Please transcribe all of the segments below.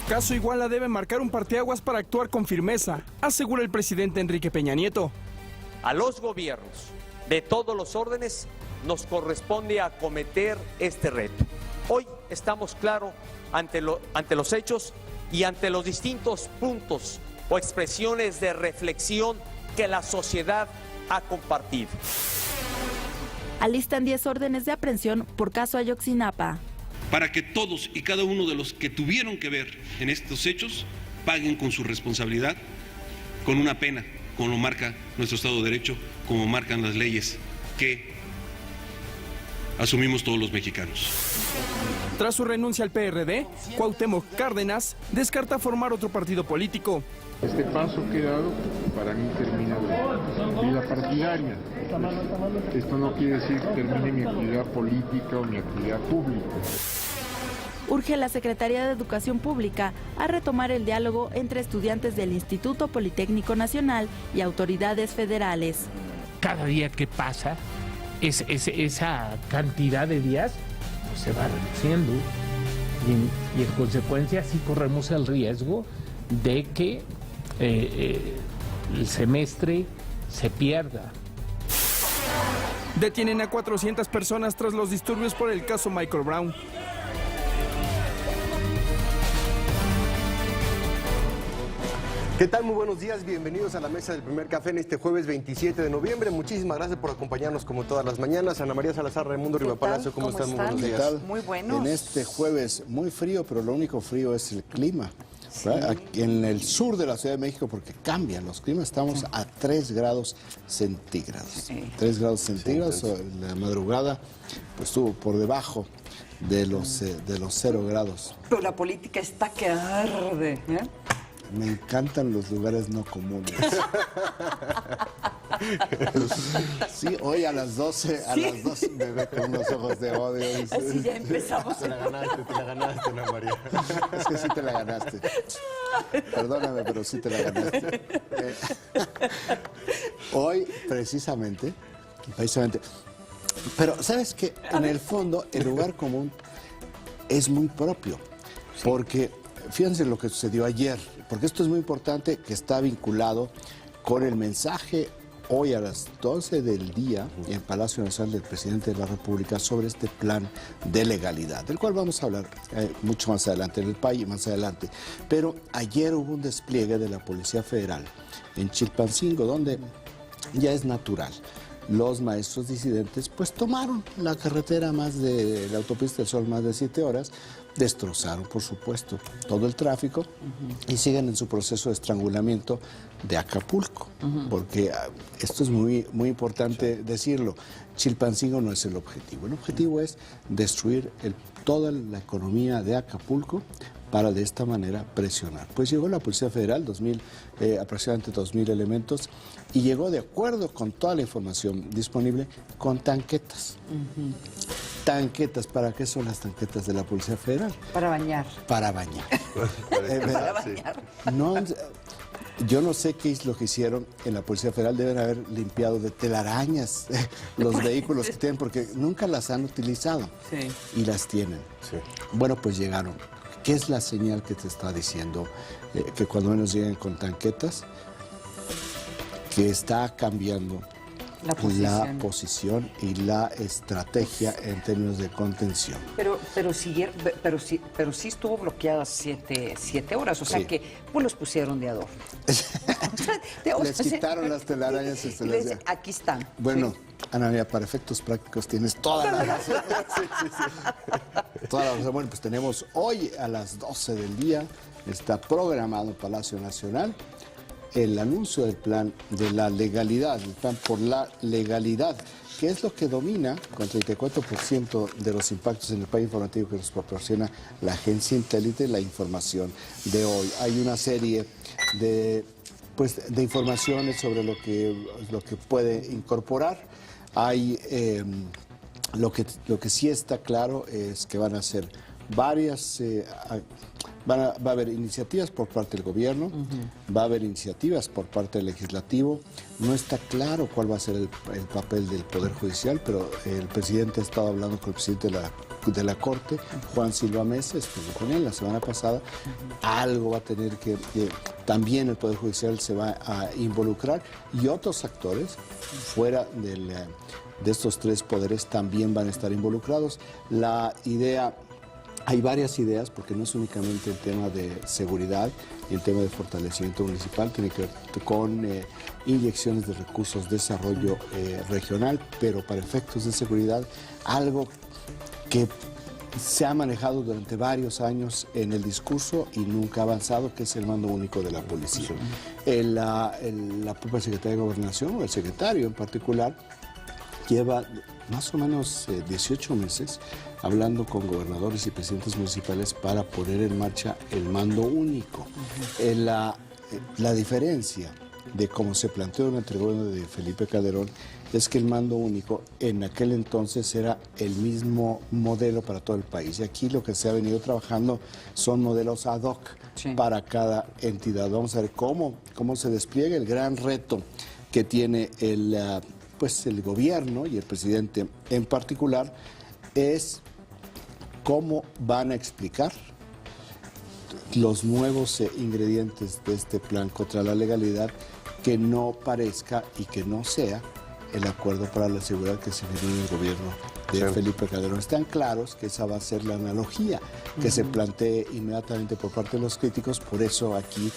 Caso Iguala debe marcar un parteaguas para actuar con firmeza, asegura el presidente Enrique Peña Nieto. A los gobiernos de todos los órdenes nos corresponde acometer este reto. Hoy estamos claros ante los hechos y ante los distintos puntos o expresiones de reflexión que la sociedad ha compartido. Alistan 10 órdenes de aprehensión por caso Ayotzinapa. Para que todos y cada uno de los que tuvieron que ver en estos hechos paguen con su responsabilidad, con una pena, como lo marca nuestro Estado de Derecho, como marcan las leyes que asumimos todos los mexicanos. Tras su renuncia al PRD, Cuauhtémoc Cárdenas descarta formar otro partido político. Este paso que he dado para mí termina de vida partidaria. Esto no quiere decir que termine mi actividad política o mi actividad pública. Urge a la Secretaría de Educación Pública a retomar el diálogo entre estudiantes del Instituto Politécnico Nacional y autoridades federales. Cada día que pasa, esa cantidad de días pues, se va reduciendo y en consecuencia sí corremos el riesgo de que el semestre se pierda. Detienen a 400 personas tras los disturbios por el caso Michael Brown. ¿Qué tal? Muy buenos días, bienvenidos a la mesa del primer café en este jueves 27 de noviembre. Muchísimas gracias por acompañarnos como todas las mañanas. Ana María Salazar, Raimundo Rivapalacio, ¿cómo están? Muy buenos días. ¿Qué tal? Muy buenos. En este jueves muy frío, pero lo único frío es el clima. Sí. Aquí en el sur de la Ciudad de México, porque cambian los climas, estamos a 3 grados centígrados. Sí. 3 grados centígrados, sí, la madrugada pues estuvo por debajo de los 0 grados. Pero la política está que arde, ¿eh? Me encantan los lugares no comunes. Sí, hoy a las 12, me ve con unos ojos de odio. Así ya empezamos. Te la ganaste, Ana María. Es que sí te la ganaste. Perdóname, pero sí te la ganaste. Hoy, precisamente, pero ¿sabes qué? En el fondo, el lugar común es muy propio, porque fíjense lo que sucedió ayer, porque esto es muy importante, que está vinculado con el mensaje hoy a las 12 del día en el Palacio Nacional del Presidente de la República sobre este plan de legalidad, del cual vamos a hablar mucho más adelante en el país, más adelante. Pero ayer hubo un despliegue de la Policía Federal en Chilpancingo, donde ya es natural. Los maestros disidentes pues tomaron la carretera de la autopista del Sol más de 7 horas, destrozaron por supuesto todo el tráfico y siguen en su proceso de estrangulamiento de Acapulco, porque esto es muy importante decirlo. Chilpancingo no es el objetivo es destruir toda la economía de Acapulco para de esta manera presionar. Pues llegó la Policía Federal, aproximadamente 2.000 elementos, y llegó de acuerdo con toda la información disponible con tanquetas. Tanquetas, ¿para qué son las tanquetas de la Policía Federal? Para bañar. Para bañar. Para bañar. No, yo no sé qué es lo que hicieron en la Policía Federal, deben haber limpiado de telarañas los vehículos que tienen, porque nunca las han utilizado. Sí. Y las tienen. Sí. Bueno, pues llegaron. ¿Qué es la señal que te está diciendo? Que cuando menos lleguen con tanquetas, que está cambiando la posición y la estrategia en términos de contención. Pero sí estuvo bloqueada 7 horas, o sea que pues los pusieron de adorno. Les quitaron las telarañas. Aquí están. Bueno, sí. Ana María, para efectos prácticos tienes toda la razón. Toda la razón. Bueno, pues tenemos hoy a las 12 del día, está programado en Palacio Nacional el anuncio del plan de la legalidad, el plan por la legalidad, que es lo que domina con 34% de los impactos en el país informativo que nos proporciona la agencia Intélite, la información de hoy. Hay una serie de informaciones sobre lo que puede incorporar. Hay lo que sí está claro es que van a ser varias Va a haber iniciativas por parte del gobierno, va a haber iniciativas por parte del legislativo. No está claro cuál va a ser el papel del Poder Judicial, pero el presidente ha estado hablando con el presidente de la Corte, Juan Silva Mesa, estuvo con él la semana pasada. Algo va a tener que también el Poder Judicial se va a involucrar, y otros actores fuera de estos tres poderes también van a estar involucrados. Hay varias ideas, porque no es únicamente el tema de seguridad y el tema de fortalecimiento municipal, tiene que ver con inyecciones de recursos, desarrollo regional, pero para efectos de seguridad, algo que se ha manejado durante varios años en el discurso y nunca ha avanzado, que es el mando único de la policía. La propia Secretaría de Gobernación, o el secretario en particular, lleva más o menos 18 meses hablando con gobernadores y presidentes municipales para poner en marcha el mando único. La diferencia de cómo se planteó durante el gobierno de Felipe Calderón es que el mando único en aquel entonces era el mismo modelo para todo el país. Y aquí lo que se ha venido trabajando son modelos ad hoc para cada entidad. Vamos a ver cómo se despliega. El gran reto que tiene el gobierno y el presidente en particular es cómo van a explicar los nuevos ingredientes de este plan contra la legalidad, que no parezca y que no sea el acuerdo para la seguridad que se firmó en el gobierno de Felipe Calderón. Están claros que esa va a ser la analogía que se plantee inmediatamente por parte de los críticos. Por eso aquí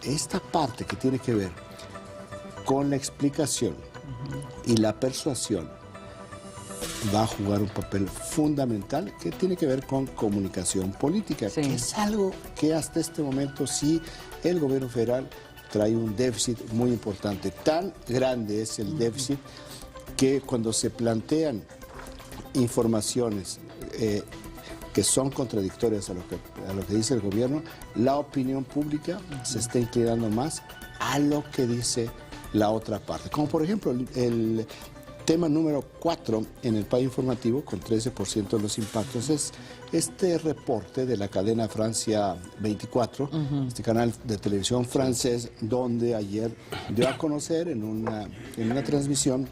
esta parte que tiene que ver con la explicación y la persuasión va a jugar un papel fundamental, que tiene que ver con comunicación política, que es algo que hasta este momento sí el gobierno federal trae un déficit muy importante. Tan grande es el déficit que cuando se plantean informaciones que son contradictorias a lo que dice el gobierno, la opinión pública se está inclinando más a lo que dice la otra parte. Como por ejemplo el tema número 4 en el país informativo, con 13% de los impactos, es este reporte de la cadena Francia 24, este canal de televisión francés, donde ayer dio a conocer en una transmisión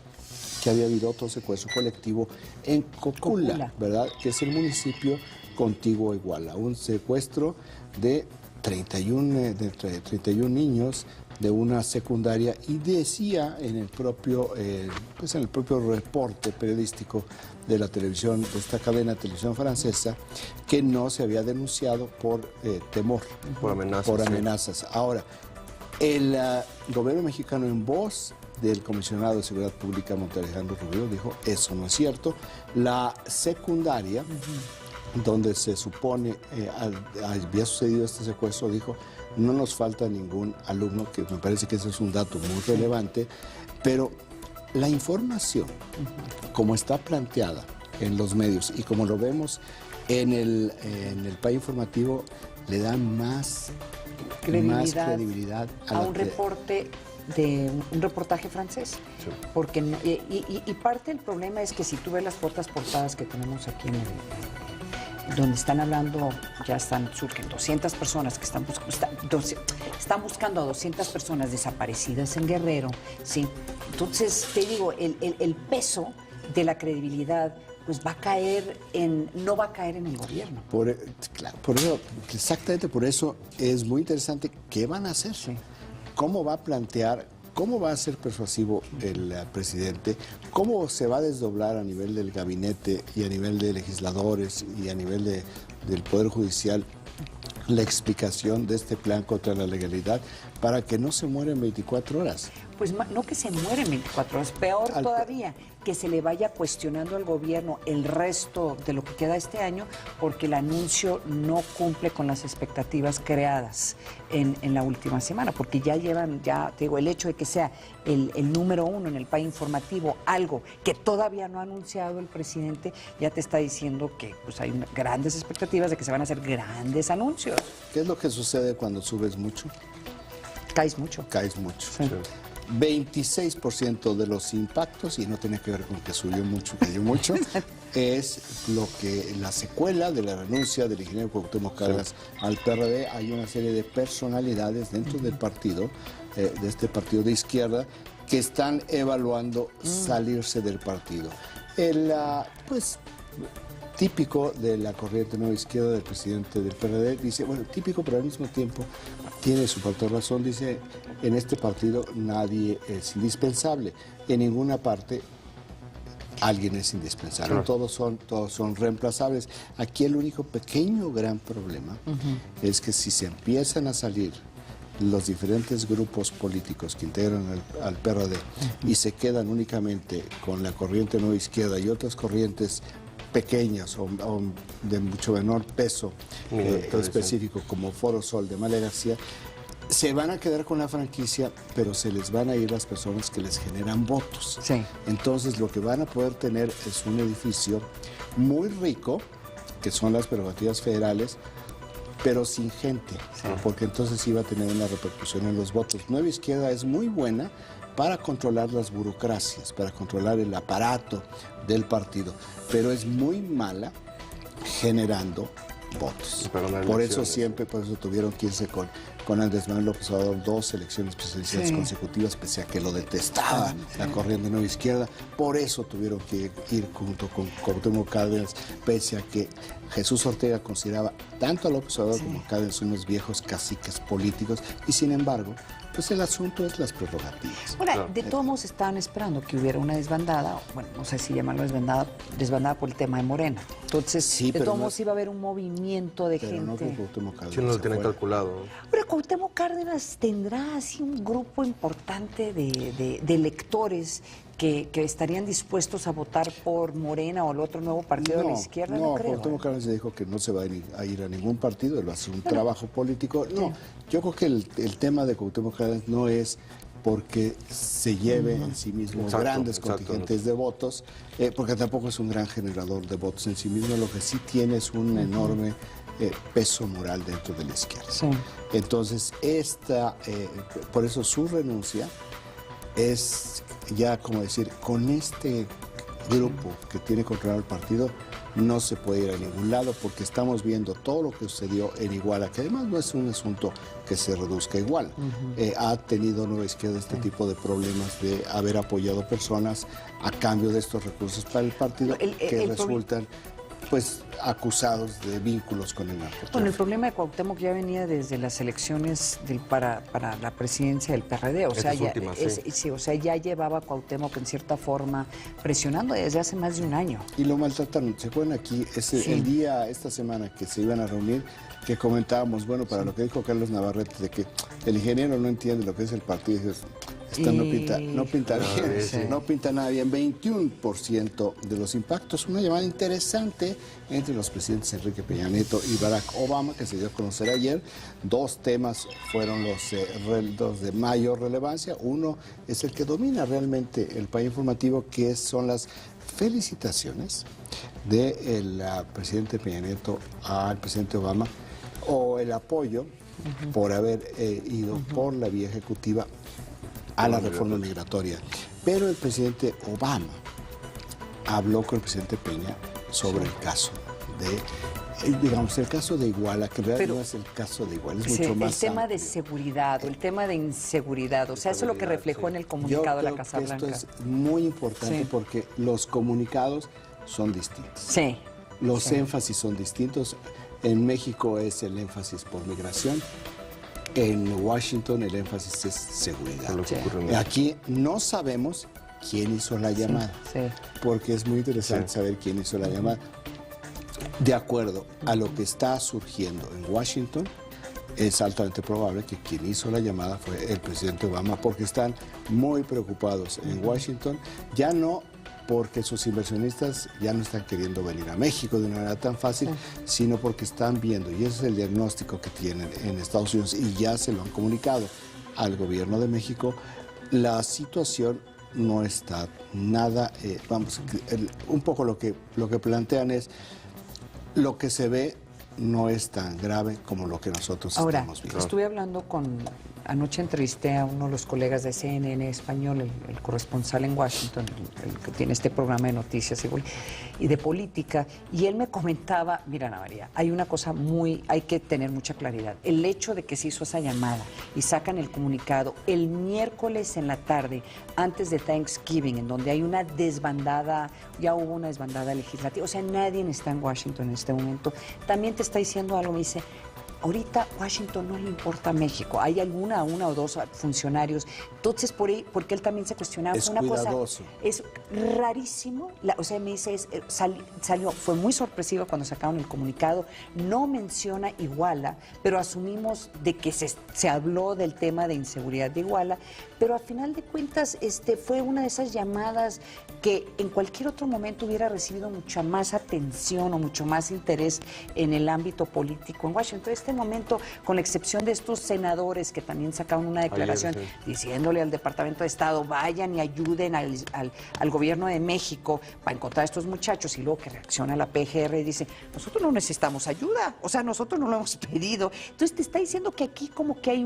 que había habido otro secuestro colectivo en Cocula, ¿verdad? Que es el municipio contiguo a Iguala. Un secuestro de 31 niños de una secundaria, y decía en el propio reporte periodístico de la televisión, de esta cadena de televisión francesa, que no se había denunciado por temor, por amenazas. Ahora, el gobierno mexicano, en voz del comisionado de Seguridad Pública, Monte Alejandro Rubio, dijo: eso no es cierto. La secundaria, donde se supone había sucedido este secuestro, dijo: no nos falta ningún alumno, que me parece que ese es un dato muy relevante, pero la información, como está planteada en los medios y como lo vemos en el país informativo, le da más credibilidad a un reportaje francés. Porque y parte del problema es que si tú ves las portadas que tenemos aquí en donde están hablando, surgen 200 personas que están buscando a 200 personas desaparecidas en Guerrero, ¿sí? Entonces, te digo, el peso de la credibilidad pues no va a caer en el gobierno. Exactamente por eso es muy interesante qué van a hacer, cómo va a plantear, cómo va a ser persuasivo el presidente, cómo se va a desdoblar a nivel del gabinete y a nivel de legisladores y a nivel del Poder Judicial la explicación de este plan contra la legalidad para que no se muera en 24 horas. Pues no que se muera en 24 horas, peor todavía, que se le vaya cuestionando al gobierno el resto de lo que queda este año, porque el anuncio no cumple con las expectativas creadas en la última semana, porque ya te digo, el hecho de que sea el número 1 en el país informativo, algo que todavía no ha anunciado el presidente, ya te está diciendo que pues hay grandes expectativas de que se van a hacer grandes anuncios. ¿Qué es lo que sucede cuando subes mucho? Caes mucho. Caes mucho. Sí. 26% de los impactos, y no tiene que ver con que subió mucho, cayó mucho, es lo que la secuela de la renuncia del ingeniero Cuauhtémoc Cárdenas al PRD. Hay una serie de personalidades dentro del partido, de este partido de izquierda, que están evaluando salirse del partido. Pues típico de la corriente nueva izquierda del presidente del PRD, dice, bueno, típico, pero al mismo tiempo tiene su factor razón, dice, en este partido nadie es indispensable, en ninguna parte alguien es indispensable, todos son reemplazables. Aquí el único pequeño gran problema es que si se empiezan a salir los diferentes grupos políticos que integran al PRD y se quedan únicamente con la corriente nueva izquierda y otras corrientes pequeñas o de mucho menor peso específico, como Foro Sol de Amalia García, se van a quedar con la franquicia, pero se les van a ir las personas que les generan votos. Sí. Entonces lo que van a poder tener es un edificio muy rico, que son las prerrogativas federales, pero sin gente, porque entonces iba a tener una repercusión en los votos. Nueva Izquierda es muy buena para controlar las burocracias, para controlar el aparato del partido, pero es muy mala generando votos. Por eso tuvieron que irse con Andrés Manuel López Obrador 2 elecciones presidenciales consecutivas, pese a que lo detestaba la corriente nueva izquierda. Por eso tuvieron que ir junto con Cuauhtémoc Cárdenas, pese a que Jesús Ortega consideraba tanto a López Obrador como a Cárdenas unos viejos caciques políticos, y sin embargo, pues el asunto es las prerrogativas. Ahora, de todos modos estaban esperando que hubiera una desbandada, bueno, no sé si llamarlo desbandada por el tema de Morena. Entonces, de todos modos iba a haber un movimiento de gente. No con Cuauhtémoc Cárdenas. Sí, no lo tienen calculado. Pero Cuauhtémoc Cárdenas tendrá así un grupo importante de electores que estarían dispuestos a votar por Morena o el otro nuevo partido de la izquierda, no creo. Cuauhtémoc Cárdenas dijo que no se va a ir a ningún partido, él va a hacer un trabajo político. No, yo creo que el tema de Cuauhtémoc Cárdenas no es porque se lleve en sí mismo grandes contingentes de votos, porque tampoco es un gran generador de votos en sí mismo. Lo que sí tiene es un enorme peso moral dentro de la izquierda. Sí. Entonces, por eso su renuncia es ya como decir, con este grupo que tiene controlado el partido no se puede ir a ningún lado, porque estamos viendo todo lo que sucedió en Iguala, que además no es un asunto que se reduzca igual. Ha tenido Nueva Izquierda este tipo de problemas de haber apoyado personas a cambio de estos recursos para el partido que resultan pues acusados de vínculos con el narcotráfico. Bueno, el problema de Cuauhtémoc ya venía desde las elecciones para la presidencia del PRD, o sea, ya llevaba a Cuauhtémoc en cierta forma presionando desde hace más de un año. Y lo maltrataron. ¿Se acuerdan aquí? El día, esta semana que se iban a reunir, que comentábamos, bueno, para lo que dijo Carlos Navarrete, de que el ingeniero no entiende lo que es el partido, no pinta nada bien. 21% de los impactos. Una llamada interesante entre los presidentes Enrique Peña Nieto y Barack Obama, que se dio a conocer ayer. Dos temas fueron los de mayor relevancia. Uno es el que domina realmente el país informativo, que son las felicitaciones del presidente Peña Nieto al presidente Obama, o el apoyo por haber ido por la vía ejecutiva a la reforma migratoria. Pero el presidente Obama habló con el presidente Peña sobre el caso el caso de Iguala, que realmente no es el caso de Iguala, es mucho más el tema amplio. de seguridad, o el tema de inseguridad, o sea, eso es lo que reflejó en el comunicado de la Casa Blanca. Esto es muy importante porque los comunicados son distintos. Sí. Los énfasis son distintos. En México es el énfasis por migración. En Washington el énfasis es seguridad. Aquí no sabemos quién hizo la llamada, porque es muy interesante saber quién hizo la llamada. De acuerdo a lo que está surgiendo en Washington, es altamente probable que quien hizo la llamada fue el presidente Obama, porque están muy preocupados en Washington, ya no porque sus inversionistas ya no están queriendo venir a México de una manera tan fácil, sino porque están viendo, y ese es el diagnóstico que tienen en Estados Unidos, y ya se lo han comunicado al gobierno de México, la situación no está nada, un poco lo que plantean es, lo que se ve no es tan grave como lo que nosotros Ahora, estamos viendo. estuve hablando anoche entrevisté a uno de los colegas de CNN Español, el corresponsal en Washington, el que tiene este programa de noticias y de política, y él me comentaba, mira Ana María, hay una cosa hay que tener mucha claridad. El hecho de que se hizo esa llamada y sacan el comunicado el miércoles en la tarde, antes de Thanksgiving, en donde hay una desbandada, ya hubo una desbandada legislativa, o sea, nadie está en Washington en este momento, también te está diciendo algo, me dice, ahorita Washington no le importa a México, hay una o dos funcionarios, entonces porque él también se cuestionaba, es una cuidadoso. cosa, es rarísimo, o sea, me dice, salió, fue muy sorpresivo cuando sacaron el comunicado, no menciona Iguala, pero asumimos de que se habló del tema de inseguridad de Iguala, pero al final de cuentas fue una de esas llamadas que en cualquier otro momento hubiera recibido mucha más atención o mucho más interés en el ámbito político en Washington. En este momento, con la excepción de estos senadores que también sacaron una declaración diciéndole al Departamento de Estado, vayan y ayuden al gobierno de México para encontrar a estos muchachos, y luego que reacciona la PGR y dice, nosotros no necesitamos ayuda, o sea, nosotros no lo hemos pedido. Entonces te está diciendo que aquí como que hay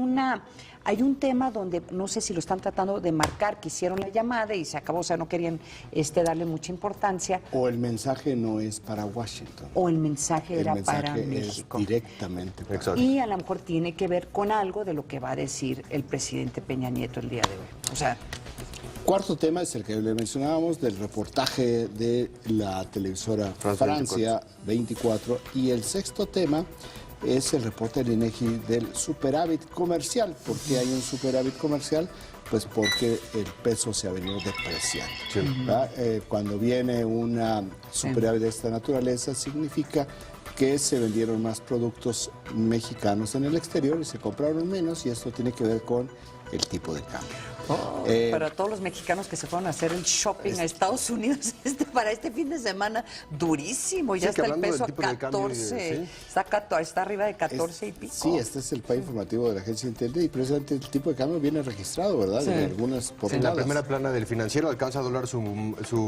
un tema donde no sé si lo están tratando de marcar, que hicieron la llamada y se acabó, o sea, no querían darle mucha importancia. O el mensaje no es para Washington. O el mensaje era para México. Es directamente para Exacto. Y a lo mejor tiene que ver con algo de lo que va a decir el presidente Peña Nieto el día de hoy. O sea, cuarto tema es el que le mencionábamos, del reportaje de la televisora Francia 24. Y el sexto tema es el reporte del INEGI del superávit comercial. ¿Por qué hay un superávit comercial? Pues porque el peso se ha venido depreciando. Sí. Cuando viene una superávit de esta naturaleza, significa que se vendieron más productos mexicanos en el exterior y se compraron menos, y esto tiene que ver con el tipo de cambio. Para todos los mexicanos que se fueron a hacer el shopping a Estados Unidos para este fin de semana, durísimo, ya está el peso a 14, está arriba de 14 y pico. Sí, este es el PAE informativo de la agencia Intel, y precisamente el tipo de cambio viene registrado, ¿verdad? Sí. En algunas portadas. En la primera plana del Financiero alcanza a doblar su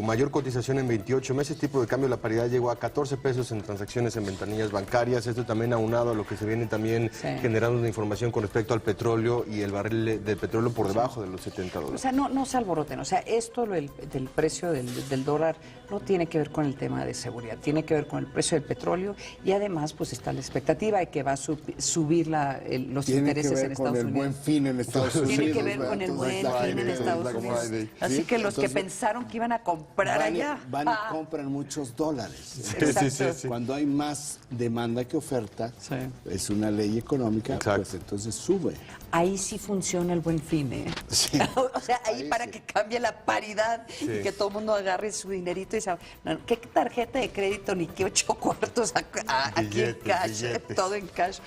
mayor cotización en 28 meses, tipo de cambio, la paridad llegó a 14 pesos en transacciones en ventanillas bancarias, esto también aunado a lo que se viene también generando una información con respecto al petróleo y el barril del petróleo por debajo de los $70. O sea, no se alboroten. O sea, esto del precio del dólar no tiene que ver con el tema de seguridad, tiene que ver con el precio del petróleo, y además pues está la expectativa de que va a subir los intereses en Estados Unidos. Tiene que ver con el buen fin en Estados Unidos. Tiene que ver con el buen fin en Estados Unidos. Así que los que pensaron que iban a comprar allá... Van y compran muchos dólares. Exacto. Cuando hay más demanda que oferta, es una ley económica, pues entonces sube. Ahí sí funciona el buen fin, ¿eh? Sí. O sea, ahí para que cambie la paridad y que todo el mundo agarre su dinerito y dice, no, ¿qué tarjeta de crédito ni qué 8 cuartos aquí en cash? Todo en cash.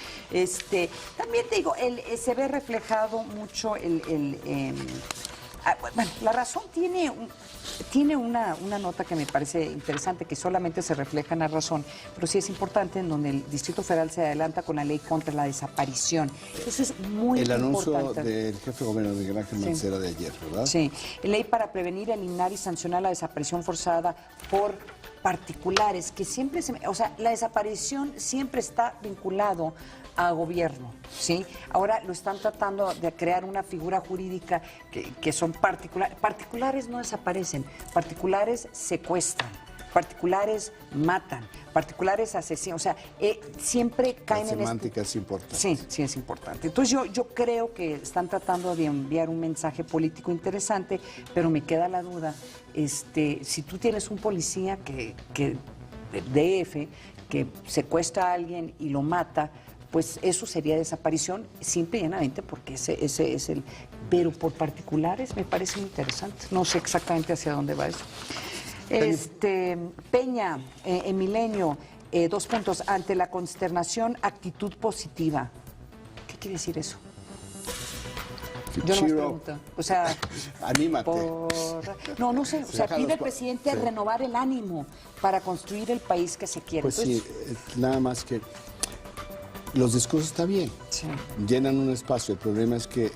También te digo, se ve reflejado mucho bueno, La Razón tiene una nota que me parece interesante, que solamente se refleja en La Razón, pero sí es importante, en donde el Distrito Federal se adelanta con la ley contra la desaparición. Eso es muy importante. El anuncio del jefe de gobierno Miguel Ángel Mancera de ayer, ¿verdad? Sí, ley para prevenir, eliminar y sancionar la desaparición forzada por particulares, que siempre o sea, la desaparición siempre está vinculado a gobierno, ¿sí? Ahora lo están tratando de crear una figura jurídica que son particulares. Particulares no desaparecen, particulares secuestran, particulares matan, particulares asesinan, o sea, siempre caen en... La semántica es importante. Sí es importante. Entonces yo creo que están tratando de enviar un mensaje político interesante, pero me queda la duda, si tú tienes un policía que DF, que secuestra a alguien y lo mata, pues eso sería desaparición, simple y llanamente porque ese es el... Pero por particulares me parece muy interesante. No sé exactamente hacia dónde va eso. Peña, en Milenio, 2 puntos. Ante la consternación, actitud positiva. ¿Qué quiere decir eso? Yo no me pregunto. O sea, anímate. No sé. O sea, pide al presidente renovar el ánimo para construir el país que se quiere. Pues entonces, nada más que los discursos está bien, llenan un espacio. El problema es que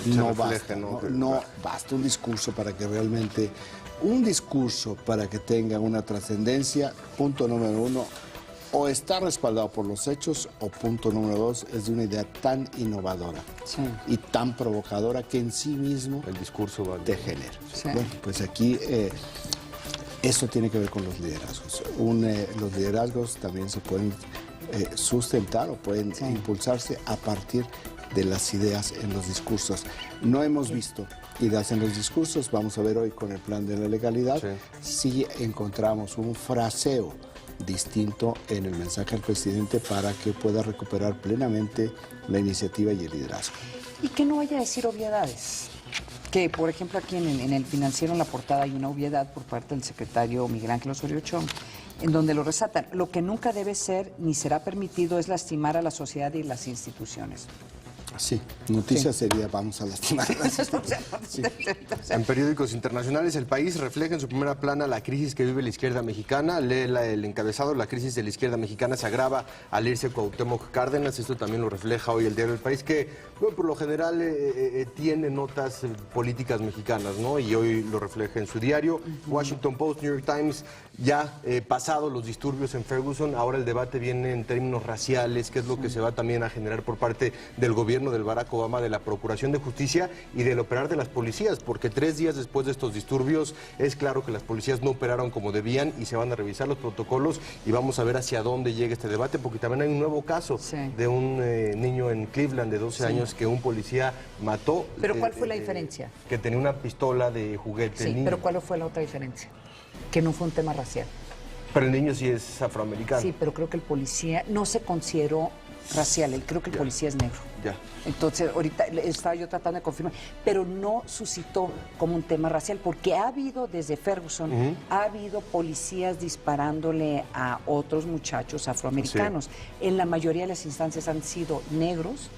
no basta un discurso para que realmente, un discurso para que tenga una trascendencia. Punto número 1, o está respaldado por los hechos, o punto número 2, es de una idea tan innovadora y tan provocadora que en sí mismo el discurso va te genera. Bueno, pues aquí eso tiene que ver con los liderazgos. Los liderazgos también se pueden sustentar o pueden impulsarse a partir de las ideas en los discursos. No hemos visto ideas en los discursos, vamos a ver hoy con el plan de la legalidad si encontramos un fraseo distinto en el mensaje al presidente para que pueda recuperar plenamente la iniciativa y el liderazgo. Y que no vaya a decir obviedades. Que, por ejemplo, aquí en el Financiero, en la portada, hay una obviedad por parte del secretario Miguel Ángel Osorio Chong, en donde lo resaltan. Lo que nunca debe ser ni será permitido es lastimar a la sociedad y las instituciones. Sí, noticia sería vamos a lastimar a las instituciones. En periódicos internacionales, El País refleja en su primera plana la crisis que vive la izquierda mexicana. Lee el encabezado: la crisis de la izquierda mexicana se agrava al irse Cuauhtémoc Cárdenas. Esto también lo refleja hoy el diario El País, que bueno, por lo general tiene notas políticas mexicanas, ¿no? Y hoy lo refleja en su diario. Washington Post, New York Times, ya pasado los disturbios en Ferguson, ahora el debate viene en términos raciales, que es lo que se va también a generar por parte del gobierno del Barack Obama, de la Procuración de Justicia y del operar de las policías, porque 3 días después de estos disturbios es claro que las policías no operaron como debían y se van a revisar los protocolos y vamos a ver hacia dónde llega este debate, porque también hay un nuevo caso de un niño en Cleveland de 12 años que un policía mató. ¿Pero cuál fue la diferencia? Que tenía una pistola de juguete. Sí, pero ¿cuál fue la otra diferencia? Que no fue un tema racial. Pero el niño sí es afroamericano. Sí, pero creo que el policía no se consideró racial, creo que el policía es negro. Entonces, ahorita estaba yo tratando de confirmar, pero no suscitó como un tema racial, porque ha habido desde Ferguson, ha habido policías disparándole a otros muchachos afroamericanos. En la mayoría de las instancias han sido negros.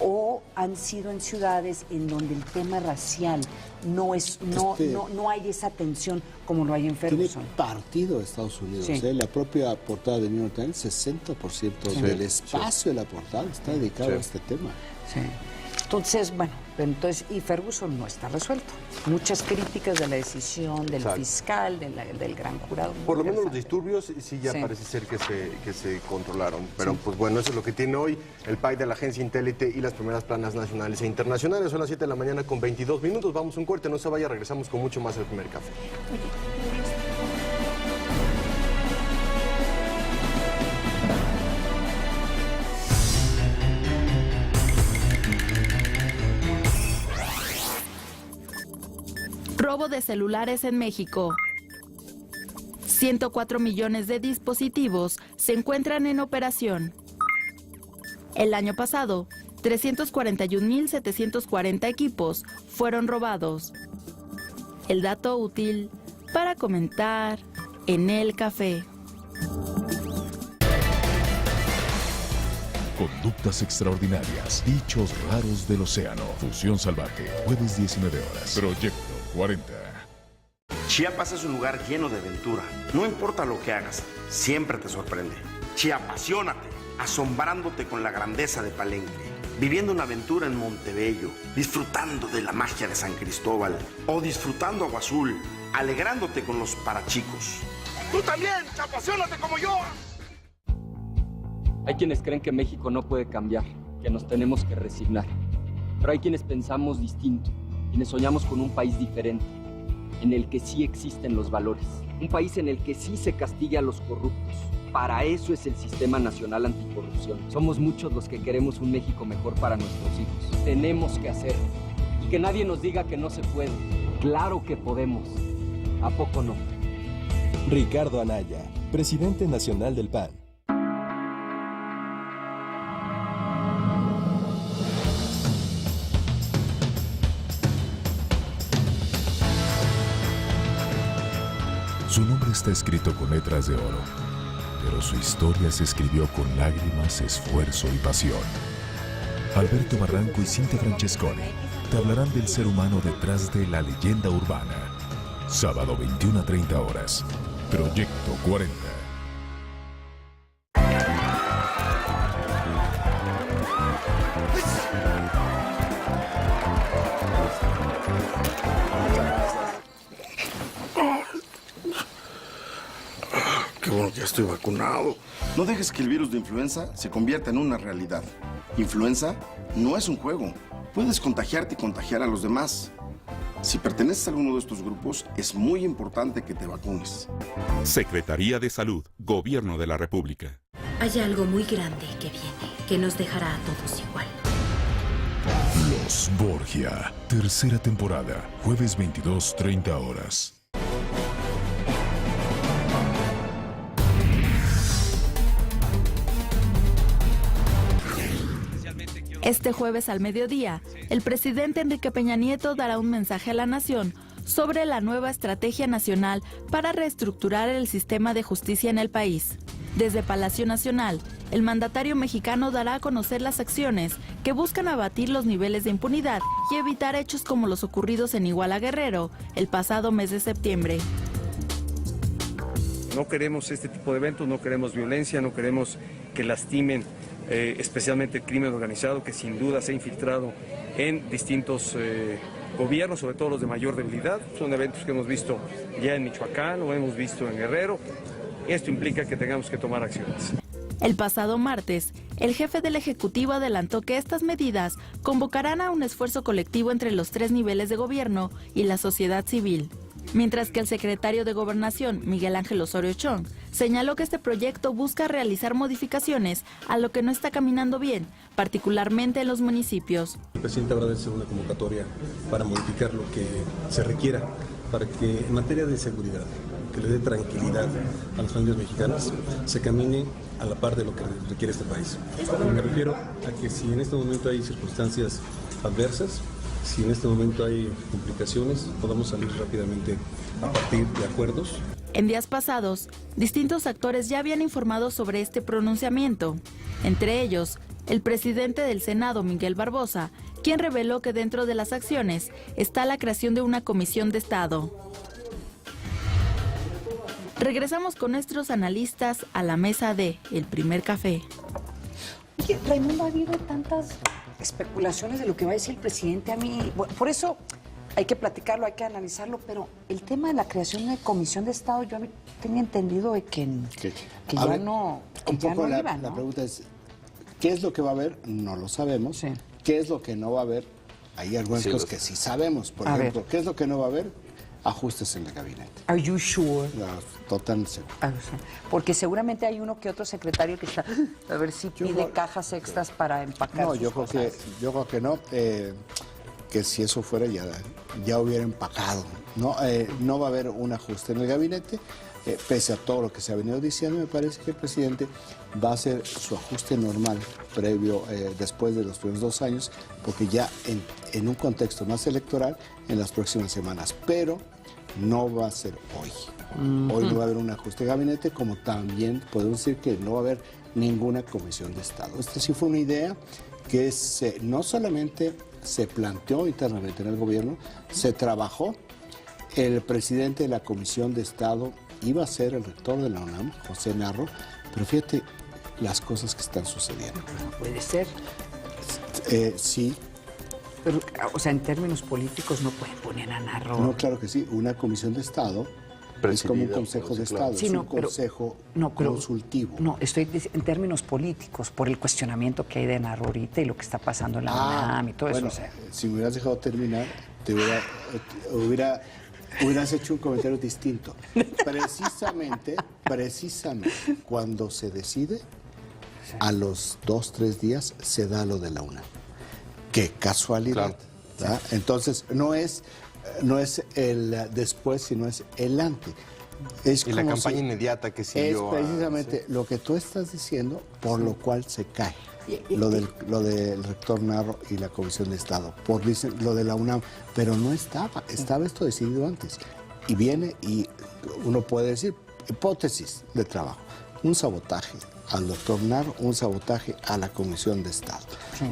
O han sido en ciudades en donde el tema racial no hay esa tensión como lo hay en Ferguson. Tiene partido Estados Unidos. La propia portada de New York Times, 60% del espacio de la portada está dedicado a este tema. Entonces, bueno, y Ferguson no está resuelto. Muchas críticas de la decisión del fiscal, del gran jurado. Por lo menos los disturbios sí ya parece ser que se controlaron. Pero pues bueno, eso es lo que tiene hoy el país de la agencia Intélite y las primeras planas nacionales e internacionales. Son las 7 de la mañana con 22 minutos. Vamos a un corte, no se vaya, regresamos con mucho más al primer café. Robo de celulares en México. 104 millones de dispositivos se encuentran en operación. El año pasado, 341.740 equipos fueron robados. El dato útil para comentar en el café. Conductas extraordinarias, dichos raros del océano, fusión salvaje, jueves 19 horas, Proyecto 40. Chiapas es un lugar lleno de aventura. No importa lo que hagas, siempre te sorprende. Chiapasionate, asombrándote con la grandeza de Palenque, viviendo una aventura en Montebello, disfrutando de la magia de San Cristóbal o disfrutando Agua Azul, alegrándote con los parachicos. ¡Tú también, chiapasionate como yo! Hay quienes creen que México no puede cambiar, que nos tenemos que resignar. Pero hay quienes pensamos distinto, quienes soñamos con un país diferente, en el que sí existen los valores. Un país en el que sí se castigue a los corruptos. Para eso es el Sistema Nacional Anticorrupción. Somos muchos los que queremos un México mejor para nuestros hijos. Tenemos que hacerlo. Y que nadie nos diga que no se puede. Claro que podemos. ¿A poco no? Ricardo Anaya, presidente nacional del PAN. Su nombre está escrito con letras de oro, pero su historia se escribió con lágrimas, esfuerzo y pasión. Alberto Barranco y Cintia Francesconi te hablarán del ser humano detrás de la leyenda urbana. Sábado 21 a 30 horas. Proyecto 40. bueno que ya estoy vacunado. No dejes que el virus de influenza se convierta en una realidad. Influenza no es un juego. Puedes contagiarte y contagiar a los demás. Si perteneces a alguno de estos grupos, es muy importante que te vacunes. Secretaría de Salud, Gobierno de la República. Hay algo muy grande que viene, que nos dejará a todos igual. Los Borgia, tercera temporada, jueves 22:30 horas. Este jueves al mediodía, el presidente Enrique Peña Nieto dará un mensaje a la nación sobre la nueva estrategia nacional para reestructurar el sistema de justicia en el país. Desde Palacio Nacional, el mandatario mexicano dará a conocer las acciones que buscan abatir los niveles de impunidad y evitar hechos como los ocurridos en Iguala Guerrero el pasado mes de septiembre. No queremos este tipo de eventos, no queremos violencia, no queremos que lastimen especialmente el crimen organizado, que sin duda se ha infiltrado en distintos gobiernos, sobre todo los de mayor debilidad. Son eventos que hemos visto ya en Michoacán o hemos visto en Guerrero. Esto implica que tengamos que tomar acciones. El pasado martes, el jefe del Ejecutivo adelantó que estas medidas convocarán a un esfuerzo colectivo entre los 3 niveles de gobierno y la sociedad civil. Mientras que el secretario de Gobernación, Miguel Ángel Osorio Chong, señaló que este proyecto busca realizar modificaciones a lo que no está caminando bien, particularmente en los municipios. El presidente habrá de hacer una convocatoria para modificar lo que se requiera para que en materia de seguridad, que le dé tranquilidad a las familias mexicanas, se camine a la par de lo que requiere este país. Me refiero a que si en este momento hay circunstancias adversas, si en este momento hay complicaciones, podamos salir rápidamente a partir de acuerdos. En días pasados, distintos actores ya habían informado sobre este pronunciamiento. Entre ellos, el presidente del Senado, Miguel Barbosa, quien reveló que dentro de las acciones está la creación de una comisión de Estado. Regresamos con nuestros analistas a la mesa de El Primer Café. Oye, Raimundo, ha habido tantas especulaciones de lo que va a decir el presidente. A mí, bueno, por eso hay que platicarlo, hay que analizarlo, pero el tema de la creación de comisión de Estado, yo tenía entendido de que ya ver, no, un ya poco no la, iba, ¿no? La pregunta es, ¿qué es lo que va a haber? No lo sabemos. Sí. ¿Qué es lo que no va a haber? Hay algunas cosas que sí sabemos. Por ejemplo, ¿qué es lo que no va a haber? Ajustes en el gabinete. Are you sure? No, totalmente seguro. Porque seguramente hay uno que otro secretario que está a ver si pide cajas extras para empacar. No, yo creo que no. Que si eso fuera ya hubiera empacado. No va a haber un ajuste en el gabinete. Pese a todo lo que se ha venido diciendo, me parece que el presidente va a hacer su ajuste normal previo, después de los primeros 2 años, porque ya en un contexto más electoral en las próximas semanas, pero no va a ser hoy. Hoy no va a haber un ajuste de gabinete, como también podemos decir que no va a haber ninguna comisión de Estado. Esta sí fue una idea que no solamente se planteó internamente en el gobierno, se trabajó. El presidente de la Comisión de Estado iba a ser el rector de la UNAM, José Narro, pero fíjate las cosas que están sucediendo. No puede ser. Sí. Pero, o sea, en términos políticos no pueden poner a Narro. No, claro que sí. Una comisión de Estado es como un consejo de Estado, sí, es un consejo consultivo. No, estoy en términos políticos, por el cuestionamiento que hay de Narro ahorita y lo que está pasando en la UNAM y todo eso. O sea. Si me hubieras dejado terminar, hubieras hecho un comentario distinto. Precisamente, cuando se decide, a los 2-3 días se da lo de la UNAM. ¡Qué casualidad! Claro. Entonces, no es el después, sino es el antes. Y la campaña inmediata que siguió. Es precisamente lo que tú estás diciendo, por lo cual se cae. Lo del rector Narro y la Comisión de Estado, lo de la UNAM, pero no estaba esto decidido antes. Y viene y uno puede decir, hipótesis de trabajo, un sabotaje al doctor Narro, un sabotaje a la Comisión de Estado. Sí.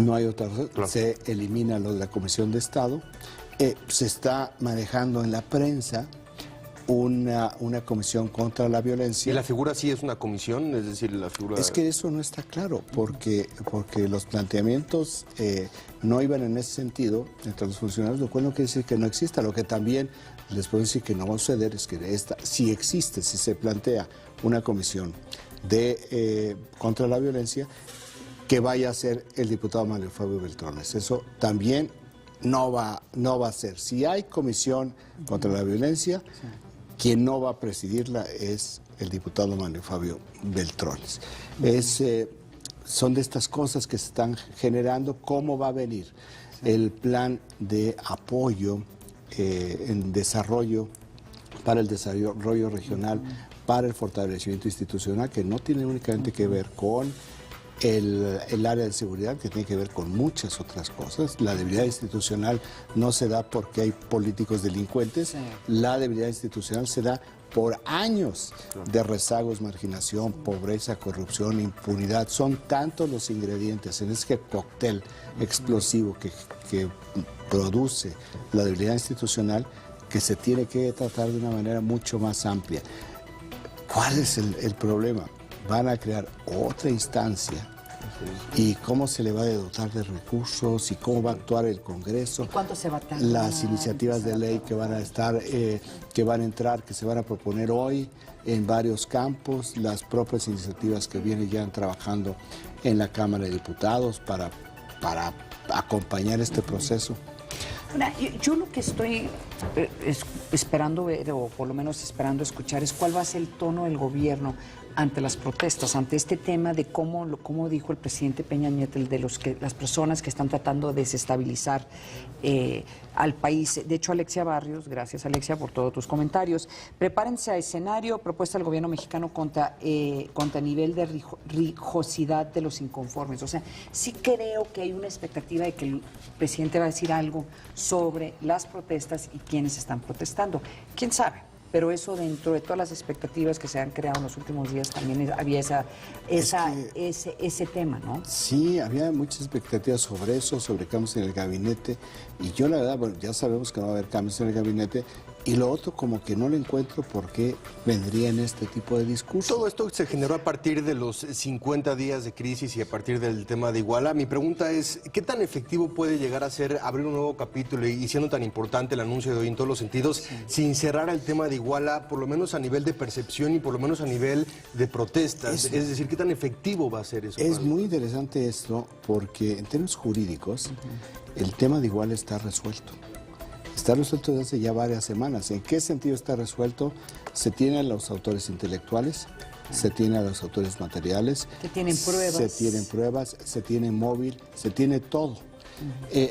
No hay otra razón, claro. Se elimina lo de la Comisión de Estado, se está manejando en la prensa una comisión contra la violencia. ¿Y la figura sí es una comisión? Es decir, la figura... Es que eso no está claro, porque los planteamientos no iban en ese sentido entre los funcionarios, lo cual no quiere decir que no exista. Lo que también les puedo decir que no va a suceder es que si existe, si se plantea una comisión contra la violencia, que vaya a ser el diputado Mario Fabio Beltrones. Eso también no va a ser. Si hay comisión contra la violencia, quien no va a presidirla es el diputado Mario Fabio Beltrones. Son de estas cosas que se están generando. ¿Cómo va a venir el plan de apoyo en desarrollo, para el desarrollo regional, para el fortalecimiento institucional, que no tiene únicamente que ver con el área de seguridad, que tiene que ver con muchas otras cosas? La debilidad institucional no se da porque hay políticos delincuentes, la debilidad institucional se da por años de rezagos, marginación, pobreza, corrupción, impunidad. Son tantos los ingredientes en este cóctel explosivo que produce la debilidad institucional, que se tiene que tratar de una manera mucho más amplia. ¿Cuál es el problema? Van a crear otra instancia. ¿Y cómo se le va a dotar de recursos? ¿Y cómo va a actuar el Congreso? ¿Y cuánto se va a tardar? Las iniciativas de ley que van a estar, que van a entrar, que se van a proponer hoy en varios campos, las propias iniciativas que vienen ya trabajando en la Cámara de Diputados para acompañar este proceso. Yo lo que estoy esperando ver, o por lo menos esperando escuchar, es cuál va a ser el tono del gobierno ante las protestas, ante este tema de cómo dijo el presidente Peña Nieto, de las personas que están tratando de desestabilizar al país. De hecho, Alexia Barrios, gracias Alexia por todos tus comentarios. Prepárense a escenario, propuesta del gobierno mexicano contra nivel de rijosidad de los inconformes. O sea, sí creo que hay una expectativa de que el presidente va a decir algo sobre las protestas y quiénes están protestando. ¿Quién sabe? Pero eso, dentro de todas las expectativas que se han creado en los últimos días, también había ese tema, ¿no? Sí, había muchas expectativas sobre eso, sobre cambios en el gabinete, y yo la verdad, bueno, ya sabemos que no va a haber cambios en el gabinete, y lo otro como que no le encuentro por qué vendría en este tipo de discurso. Todo esto se generó a partir de los 50 días de crisis y a partir del tema de Iguala. Mi pregunta es, ¿qué tan efectivo puede llegar a ser abrir un nuevo capítulo y siendo tan importante el anuncio de hoy en todos los sentidos, sin cerrar el tema de Iguala, por lo menos a nivel de percepción y por lo menos a nivel de protestas? Es decir, ¿qué tan efectivo va a ser eso? Es muy interesante esto porque en términos jurídicos el tema de Iguala está resuelto. Está resuelto desde hace ya varias semanas. ¿En qué sentido está resuelto? Se tienen a los autores intelectuales, se tiene a los autores materiales. Se tienen pruebas. Se tienen pruebas, se tiene móvil, se tiene todo.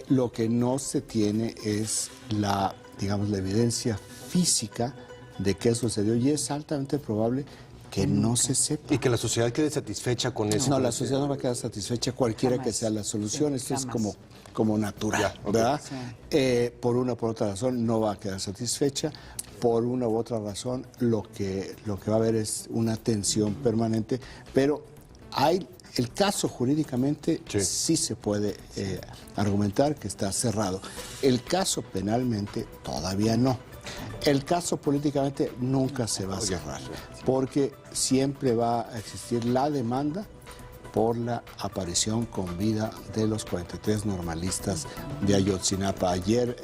Lo que no se tiene es la evidencia física de qué sucedió, y es altamente probable que no se sepa. Y que la sociedad quede satisfecha con eso. No, la sociedad no va a quedar satisfecha cualquiera que sea la solución. Esto es como natural, ¿verdad? Sí. Por una o por otra razón no va a quedar satisfecha. Por una u otra razón lo que va a haber es una tensión permanente. Pero el caso jurídicamente sí se puede argumentar que está cerrado. El caso penalmente todavía no. El caso políticamente nunca se va a cerrar, porque siempre va a existir la demanda por la aparición con vida de los 43 normalistas de Ayotzinapa. Ayer,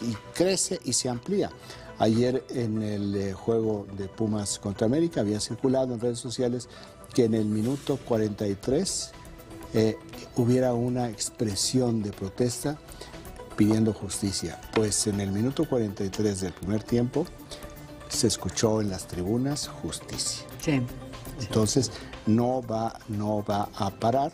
y crece y se amplía. Ayer en el juego de Pumas contra América había circulado en redes sociales que en el minuto 43 hubiera una expresión de protesta pidiendo justicia. Pues en el minuto 43 del primer tiempo se escuchó en las tribunas justicia. Sí. Entonces no va a parar,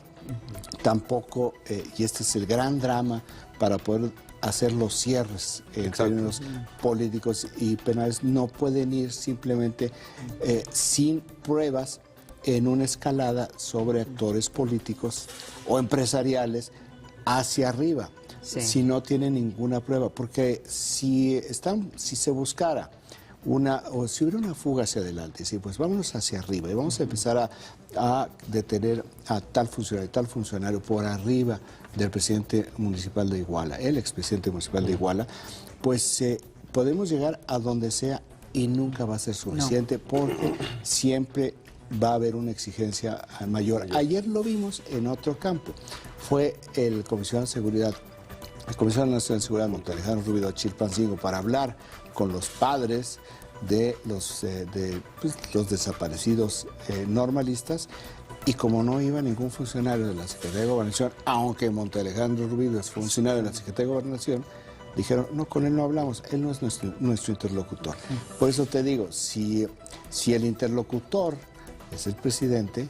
tampoco, y este es el gran drama para poder hacer los cierres en términos políticos y penales, no pueden ir simplemente sin pruebas en una escalada sobre actores políticos o empresariales hacia arriba. Sí. Si no tienen ninguna prueba, porque si se buscara o si hubiera una fuga hacia adelante, sí, pues vámonos hacia arriba y vamos a empezar a detener a tal funcionario por arriba del presidente municipal de Iguala, el expresidente municipal de Iguala, pues podemos llegar a donde sea y nunca va a ser suficiente porque siempre va a haber una exigencia mayor. Ayer lo vimos en otro campo. Fue el comisionado de seguridad, el comisionado nacional de seguridad Montalejano Rubio de Chilpancingo para hablar con los padres de los desaparecidos normalistas, y como no iba ningún funcionario de la Secretaría de Gobernación, aunque Montalejandro Rubio es funcionario de la Secretaría de Gobernación, dijeron, no, con él no hablamos, él no es nuestro interlocutor. Por eso te digo, si el interlocutor es el presidente,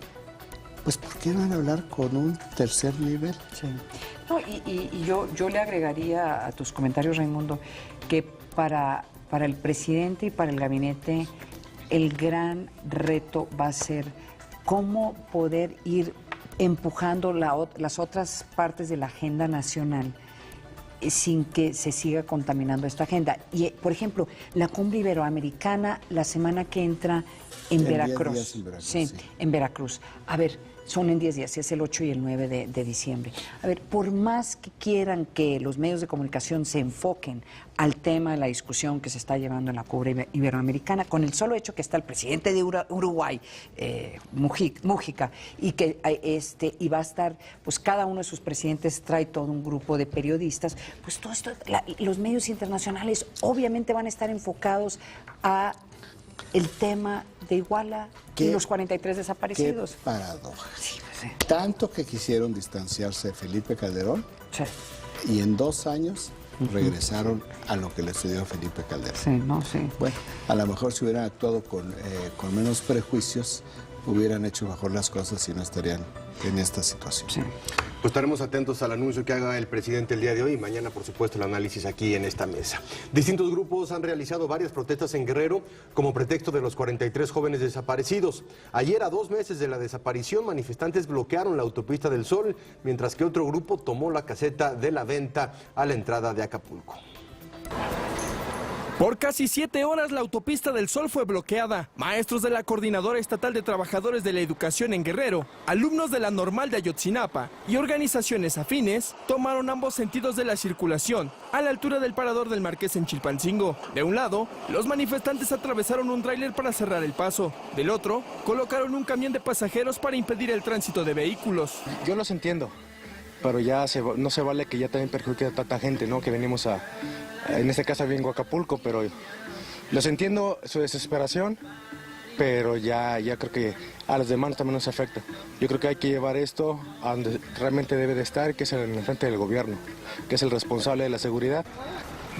pues ¿por qué no van a hablar con un tercer nivel? Sí. No, y yo le agregaría a tus comentarios, Raimundo, que para el presidente y para el gabinete el gran reto va a ser cómo poder ir empujando las otras partes de la agenda nacional sin que se siga contaminando esta agenda. Y, por ejemplo, la cumbre iberoamericana la semana que entra en Veracruz. Sí, en Veracruz. A ver, son en 10 días, es el 8 y el 9 de diciembre. A ver, por más que quieran que los medios de comunicación se enfoquen al tema de la discusión que se está llevando en la cumbre iberoamericana, con el solo hecho que está el presidente de Uruguay, Mújica, y que y va a estar, pues cada uno de sus presidentes trae todo un grupo de periodistas, pues todo esto, los medios internacionales obviamente van a estar enfocados a el tema de Iguala y los 43 desaparecidos. Qué paradoja. Sí, pues sí. Tanto que quisieron distanciarse de Felipe Calderón, y en 2 años regresaron a lo que le sucedió a Felipe Calderón. Sí, no, sí. Bueno, a lo mejor si hubieran actuado con menos prejuicios, hubieran hecho mejor las cosas y no estarían en esta situación. Sí. Pues estaremos atentos al anuncio que haga el presidente el día de hoy y mañana, por supuesto, el análisis aquí en esta mesa. Distintos grupos han realizado varias protestas en Guerrero como pretexto de los 43 jóvenes desaparecidos. Ayer, a 2 meses de la desaparición, manifestantes bloquearon la autopista del Sol, mientras que otro grupo tomó la caseta de la Venta a la entrada de Acapulco. Por casi 7 horas la autopista del Sol fue bloqueada. Maestros de la Coordinadora Estatal de Trabajadores de la Educación en Guerrero, alumnos de la Normal de Ayotzinapa y organizaciones afines tomaron ambos sentidos de la circulación a la altura del parador del Marqués en Chilpancingo. De un lado, los manifestantes atravesaron un tráiler para cerrar el paso. Del otro, colocaron un camión de pasajeros para impedir el tránsito de vehículos. Yo los entiendo, pero ya no se vale que ya también perjudique a tanta gente, ¿no? Que venimos en este caso vengo a Acapulco, pero los entiendo su desesperación, pero ya creo que a los demás también nos afecta. Yo creo que hay que llevar esto a donde realmente debe de estar, que es en el frente del gobierno, que es el responsable de la seguridad.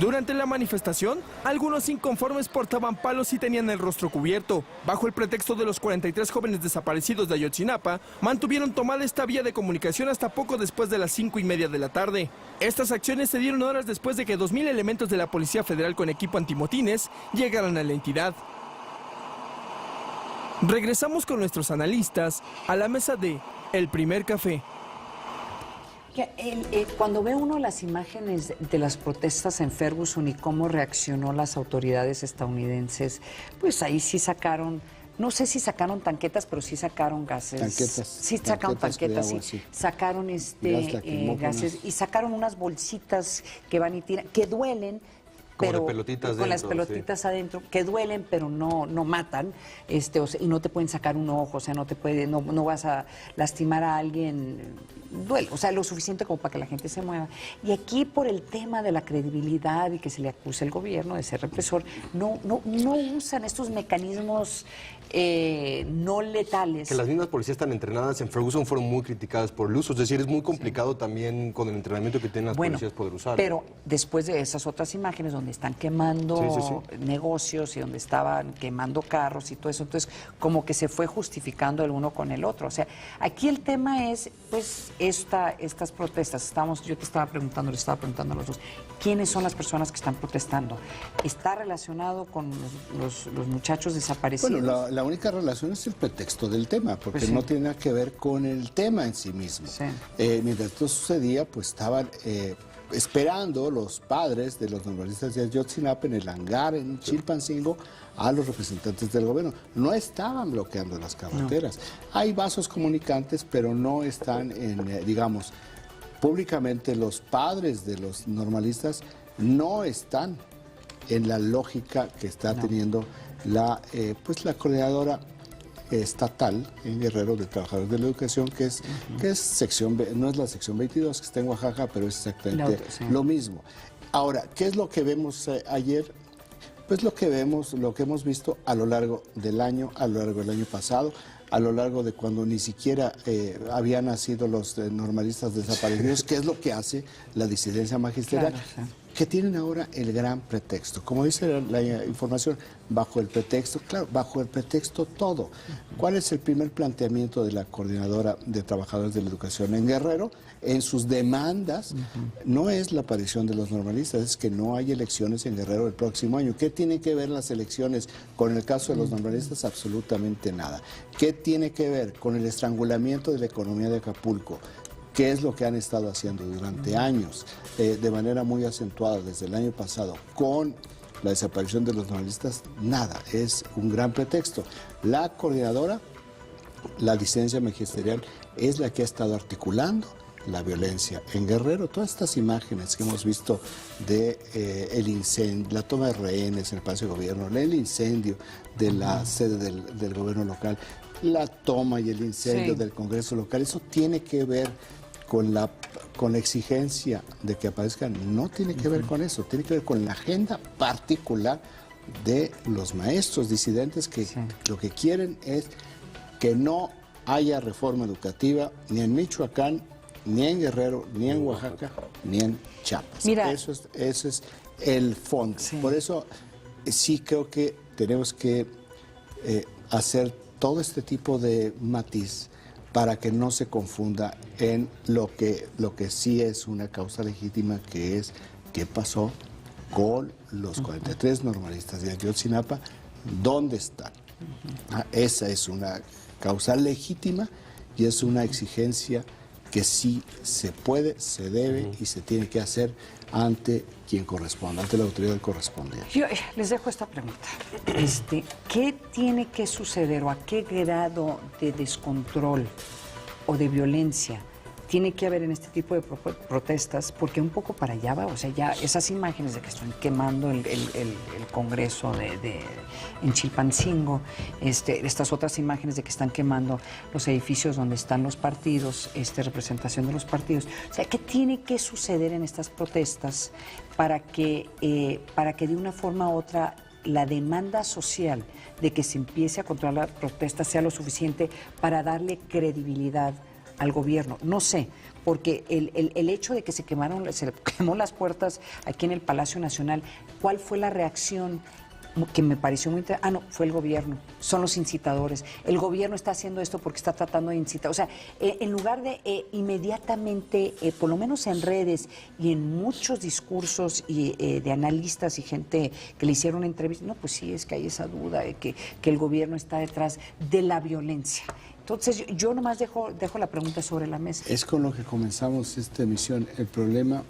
Durante la manifestación, algunos inconformes portaban palos y tenían el rostro cubierto. Bajo el pretexto de los 43 jóvenes desaparecidos de Ayotzinapa, mantuvieron tomada esta vía de comunicación hasta poco después de las 5:30 de la tarde. Estas acciones se dieron horas después de que 2,000 elementos de la Policía Federal con equipo antimotines llegaran a la entidad. Regresamos con nuestros analistas a la mesa de El Primer Café. Cuando ve uno las imágenes de las protestas en Ferguson y cómo reaccionó las autoridades estadounidenses, pues ahí sí sacaron, no sé si sacaron tanquetas, pero sí sacaron gases. Tanquetas. Sí sacaron tanquetas, sí. Sí. Sacaron gases y sacaron unas bolsitas que van y tiran, que duelen. Pero con las pelotitas adentro, que duelen pero no matan, y no te pueden sacar un ojo, o sea, no vas a lastimar a alguien, duele, o sea, lo suficiente como para que la gente se mueva. Y aquí, por el tema de la credibilidad y que se le acuse al gobierno de ser represor, no usan estos mecanismos no letales. Que las mismas policías tan entrenadas en Ferguson fueron muy criticadas por el uso, es decir, es muy complicado también con el entrenamiento que tienen las policías poder usar. Pero después de esas otras imágenes donde están quemando negocios y donde estaban quemando carros y todo eso, entonces como que se fue justificando el uno con el otro. O sea, aquí el tema es, pues, estas protestas. Yo le estaba preguntando a los dos, ¿quiénes son las personas que están protestando? ¿Está relacionado con los muchachos desaparecidos? Bueno, la única relación es el pretexto del tema, porque pues no tiene nada que ver con el tema en sí mismo. Sí. Mientras esto sucedía, pues estaban esperando los padres de los normalistas de Ayotzinapa en el hangar en Chilpancingo a los representantes del gobierno. No estaban bloqueando las carreteras. No. Hay vasos comunicantes, pero no están digamos, públicamente los padres de los normalistas no están en la lógica que está teniendo la coordinadora estatal en Guerrero de Trabajadores de la Educación, que es sección, no es la sección 22 que está en Oaxaca, pero es exactamente lo mismo. Ahora, ¿qué es lo que vemos ayer? Pues lo que hemos visto a lo largo del año, a lo largo del año pasado, a lo largo de cuando ni siquiera habían nacido los normalistas desaparecidos, que es lo que hace la disidencia magisterial, que tienen ahora el gran pretexto. Como dice la información, bajo el pretexto, claro, bajo el pretexto todo. ¿Cuál es el primer planteamiento de la Coordinadora de Trabajadores de la Educación en Guerrero? En sus demandas, no es la aparición de los normalistas, es que no hay elecciones en Guerrero el próximo año. ¿Qué tienen que ver las elecciones con el caso de los normalistas? Absolutamente nada. ¿Qué tiene que ver con el estrangulamiento de la economía de Acapulco? ¿Qué es lo que han estado haciendo durante años, de manera muy acentuada desde el año pasado, con la desaparición de los normalistas? Nada, es un gran pretexto. La coordinadora, la disidencia magisterial, es la que ha estado articulando la violencia en Guerrero. Todas estas imágenes que hemos visto de el incendio, la toma de rehenes en el Palacio de Gobierno, el incendio de la sede del gobierno local, la toma y el incendio del Congreso local, eso tiene que ver con la exigencia de que aparezcan, no tiene que ver con eso, tiene que ver con la agenda particular de los maestros disidentes que lo que quieren es que no haya reforma educativa ni en Michoacán, ni en Guerrero, ni en Oaxaca, ni en Chiapas. Mira, eso es el fondo. Por eso sí creo que tenemos que hacer todo este tipo de matiz para que no se confunda en lo que sí es una causa legítima, que es qué pasó con los 43 normalistas de Ayotzinapa, ¿dónde están? Esa es una causa legítima y es una exigencia que sí se puede, se debe y se tiene que hacer ante quien corresponda, ante la autoridad correspondiente. Yo les dejo esta pregunta. ¿Qué tiene que suceder o a qué grado de descontrol o de violencia tiene que haber en este tipo de protestas? Porque un poco para allá va, o sea, ya esas imágenes de que están quemando el Congreso en Chilpancingo, estas otras imágenes de que están quemando los edificios donde están los partidos, representación de los partidos. O sea, ¿qué tiene que suceder en estas protestas para que de una forma u otra la demanda social de que se empiece a controlar la protesta sea lo suficiente para darle credibilidad al gobierno? No sé, porque el hecho de que se quemó las puertas aquí en el Palacio Nacional, ¿cuál fue la reacción? Que me pareció muy interesante. No, fue el gobierno, son los incitadores. El gobierno está haciendo esto porque está tratando de incitar. O sea, en lugar de inmediatamente, por lo menos en redes y en muchos discursos de analistas y gente que le hicieron entrevistas, no, pues sí, es que hay esa duda de que el gobierno está detrás de la violencia. Entonces, yo nomás dejo la pregunta sobre la mesa. Es con lo que comenzamos esta emisión, el problema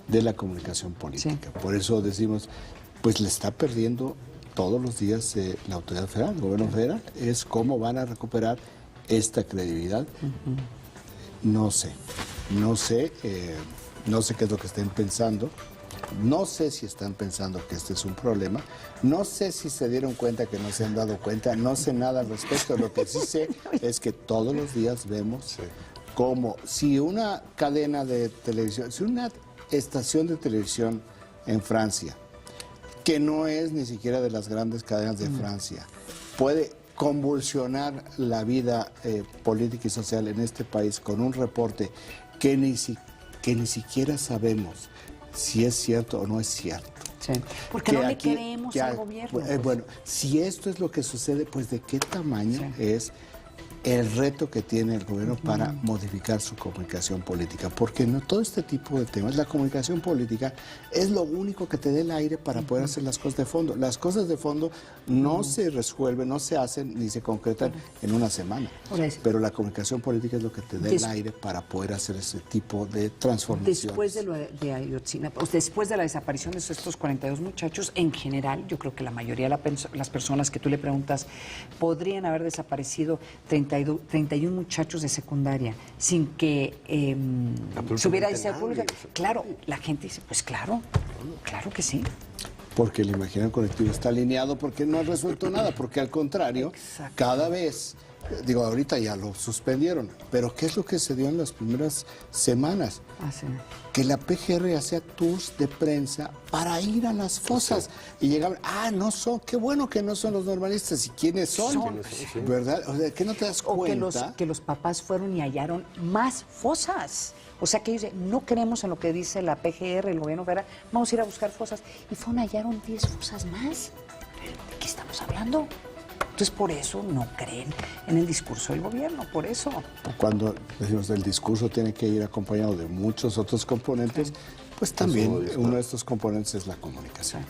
de la comunicación política. Por eso decimos, pues le está perdiendo todos los días la autoridad federal, el gobierno federal. Es cómo van a recuperar esta credibilidad. No sé qué es lo que estén pensando. No sé si están pensando que este es un problema. No sé si se dieron cuenta que no se han dado cuenta. No sé nada al respecto. Lo que sí sé es que todos los días vemos como si una cadena de televisión, si una estación de televisión en Francia, que no es ni siquiera de las grandes cadenas de Francia, puede convulsionar la vida política y social en este país con un reporte que ni siquiera sabemos si es cierto o no es cierto. Porque no le creemos al gobierno. Bueno, si esto es lo que sucede, pues ¿de qué tamaño es el reto que tiene el gobierno para modificar su comunicación política? Porque no todo este tipo de temas, la comunicación política es lo único que te dé el aire para poder hacer las cosas de fondo. Las cosas de fondo no se resuelven, no se hacen ni se concretan en una semana. Pero la comunicación política es lo que te da el aire para poder hacer ese tipo de transformaciones. Después de lo de Ayotzinapa, después de la desaparición de estos 42 muchachos, en general, yo creo que la mayoría de las personas que tú le preguntas podrían haber desaparecido 31 muchachos de secundaria sin que se hubiera dicho pública. Claro, la gente dice, pues claro que sí. porque el imaginario colectivo está alineado, porque no ha resuelto nada, porque al contrario, cada vez, digo, ahorita ya lo suspendieron, pero ¿qué es lo que se dio en las primeras semanas? Que la PGR hacía tours de prensa para ir a las fosas y llegaban, no son, qué bueno que no son los normalistas, ¿y quiénes son? ¿Verdad? O sea, ¿qué no te das cuenta? O que los papás fueron y hallaron más fosas. O sea, que ellos no creemos en lo que dice la PGR, el gobierno federal, vamos a ir a buscar fosas. Y fueron, hallaron 10 fosas más. ¿De qué estamos hablando? Entonces, por eso no creen en el discurso del gobierno, por eso. Cuando decimos el discurso tiene que ir acompañado de muchos otros componentes, pues también uno de estos componentes es la comunicación.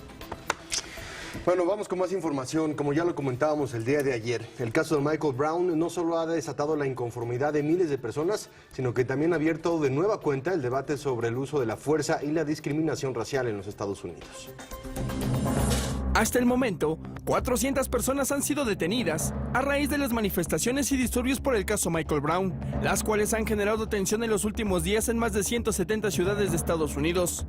Bueno, vamos con más información. Como ya lo comentábamos el día de ayer, el caso de Michael Brown no solo ha desatado la inconformidad de miles de personas, sino que también ha abierto de nueva cuenta el debate sobre el uso de la fuerza y la discriminación racial en los Estados Unidos. Hasta el momento, 400 personas han sido detenidas a raíz de las manifestaciones y disturbios por el caso Michael Brown, las cuales han generado tensión en los últimos días en más de 170 ciudades de Estados Unidos.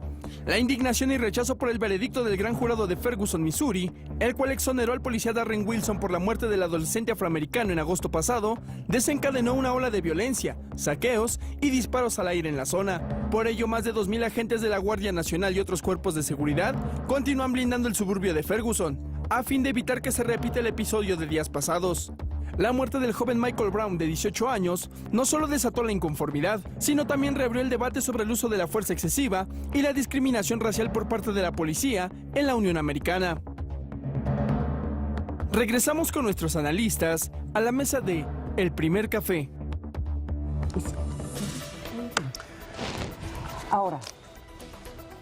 La indignación y rechazo por el veredicto del gran jurado de Ferguson, Missouri, el cual exoneró al policía Darren Wilson por la muerte del adolescente afroamericano en agosto pasado, desencadenó una ola de violencia, saqueos y disparos al aire en la zona. Por ello, más de 2,000 agentes de la Guardia Nacional y otros cuerpos de seguridad continúan blindando el suburbio de Ferguson, a fin de evitar que se repita el episodio de días pasados. La muerte del joven Michael Brown, de 18 años, no solo desató la inconformidad, sino también reabrió el debate sobre el uso de la fuerza excesiva y la discriminación racial por parte de la policía en la Unión Americana. Regresamos con nuestros analistas a la mesa de El Primer Café. Ahora,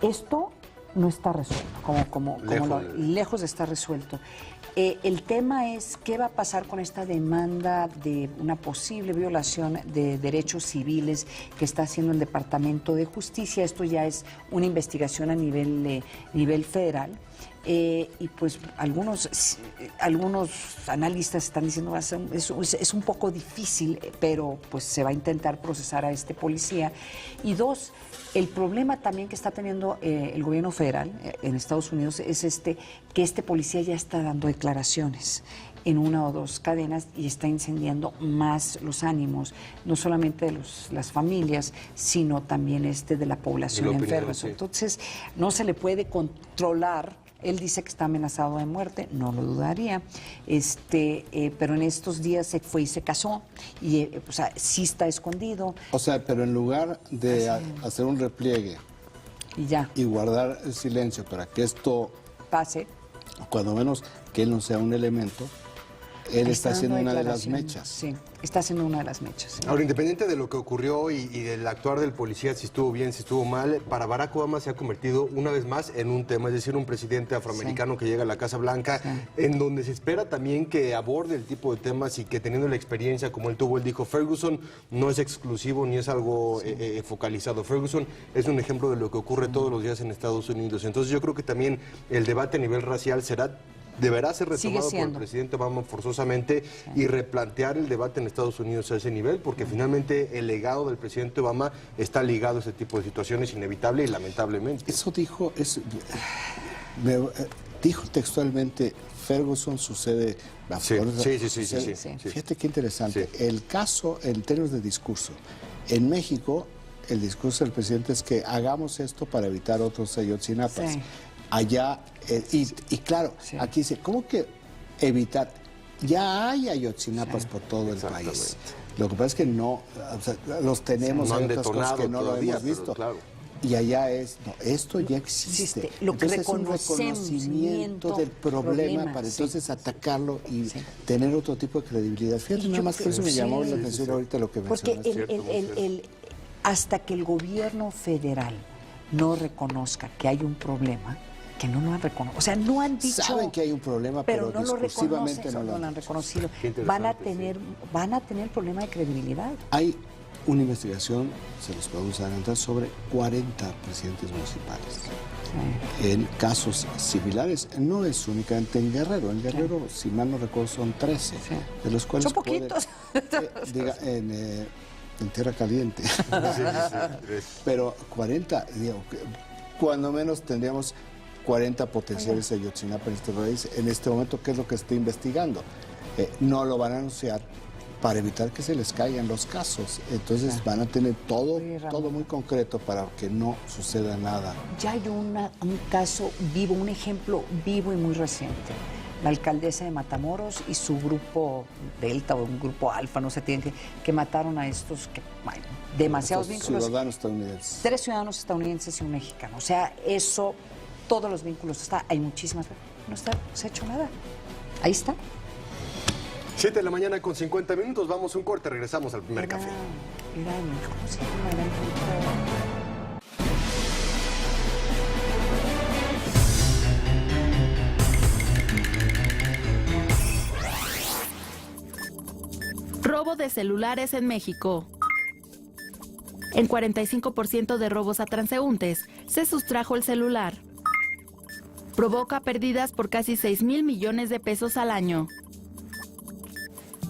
esto no está resuelto, lejos de estar resuelto. El tema es qué va a pasar con esta demanda de una posible violación de derechos civiles que está haciendo el Departamento de Justicia. Esto ya es una investigación a nivel federal. Y pues algunos analistas están diciendo es un poco difícil, pero pues se va a intentar procesar a este policía. Y dos, el problema también que está teniendo el gobierno federal en Estados Unidos es que este policía ya está dando declaraciones en una o dos cadenas y está incendiando más los ánimos, no solamente de las familias, sino también de la población enferma. Sí. Entonces, no se le puede controlar. Él dice que está amenazado de muerte, no lo dudaría, pero en estos días se fue y se casó, y o sea, sí está escondido. O sea, pero en lugar de hacer un repliegue y guardar el silencio para que esto pase, cuando menos que él no sea un elemento, él está haciendo una de las mechas. Sí, está haciendo una de las mechas. Sí. Ahora, independiente de lo que ocurrió y del actuar del policía, si estuvo bien, si estuvo mal, para Barack Obama se ha convertido una vez más en un tema, es decir, un presidente afroamericano que llega a la Casa Blanca, en donde se espera también que aborde el tipo de temas y que teniendo la experiencia como él tuvo, él dijo, Ferguson no es exclusivo ni es algo focalizado. Ferguson es un ejemplo de lo que ocurre todos los días en Estados Unidos. Entonces yo creo que también el debate a nivel racial deberá ser retomado por el presidente Obama forzosamente y replantear el debate en Estados Unidos a ese nivel, porque finalmente el legado del presidente Obama está ligado a ese tipo de situaciones inevitable y lamentablemente. Eso dijo textualmente, Ferguson sucede. Sí. Fíjate qué interesante. El caso en términos de discurso. En México, el discurso del presidente es que hagamos esto para evitar otros Ayotzinapas. Allá, y claro, aquí dice, ¿cómo que evitar? Ya hay Ayotzinapas por todo el país. Lo que pasa es que no, o sea, los tenemos, hay otras cosas que no lo hemos visto. Y allá esto ya existe. Entonces es un reconocimiento del problema para entonces atacarlo y tener otro tipo de credibilidad. Fíjate, nada más por eso me llamó la atención ahorita lo que mencionaste. Porque hasta que el gobierno federal no reconozca que hay un problema, que no lo han reconocido. O sea, no han dicho... Saben que hay un problema, pero no lo reconocen, no lo han reconocido. Van a tener problema de credibilidad. Hay una investigación, se los podemos adelantar, sobre 40 presidentes municipales. En casos similares, no es únicamente en Guerrero. En Guerrero, si mal no recuerdo, son 13, de los cuales... Son poquitos. En Tierra Caliente. Pero 40, digo, cuando menos tendríamos 40 potenciales de Ayotzinapa en este país. En este momento, ¿qué es lo que está investigando? No lo van a anunciar para evitar que se les caigan los casos. Entonces van a tener todo muy concreto para que no suceda nada. Ya hay un caso vivo, un ejemplo vivo y muy reciente. La alcaldesa de Matamoros y su grupo Delta o un grupo Alfa, no sé, que mataron a estos, que, bueno, demasiados vínculos. Ciudadanos estadounidenses. 3 ciudadanos estadounidenses y un mexicano. O sea, eso, todos los vínculos hay muchísimas. No se ha hecho nada. Ahí está. 7 de la mañana con 50 minutos, vamos un corte, regresamos al primer café. Mira, ¿cómo se llama? Robo de celulares en México. En 45% de robos a transeúntes se sustrajo el celular. Provoca pérdidas por casi 6,000 millones de pesos al año.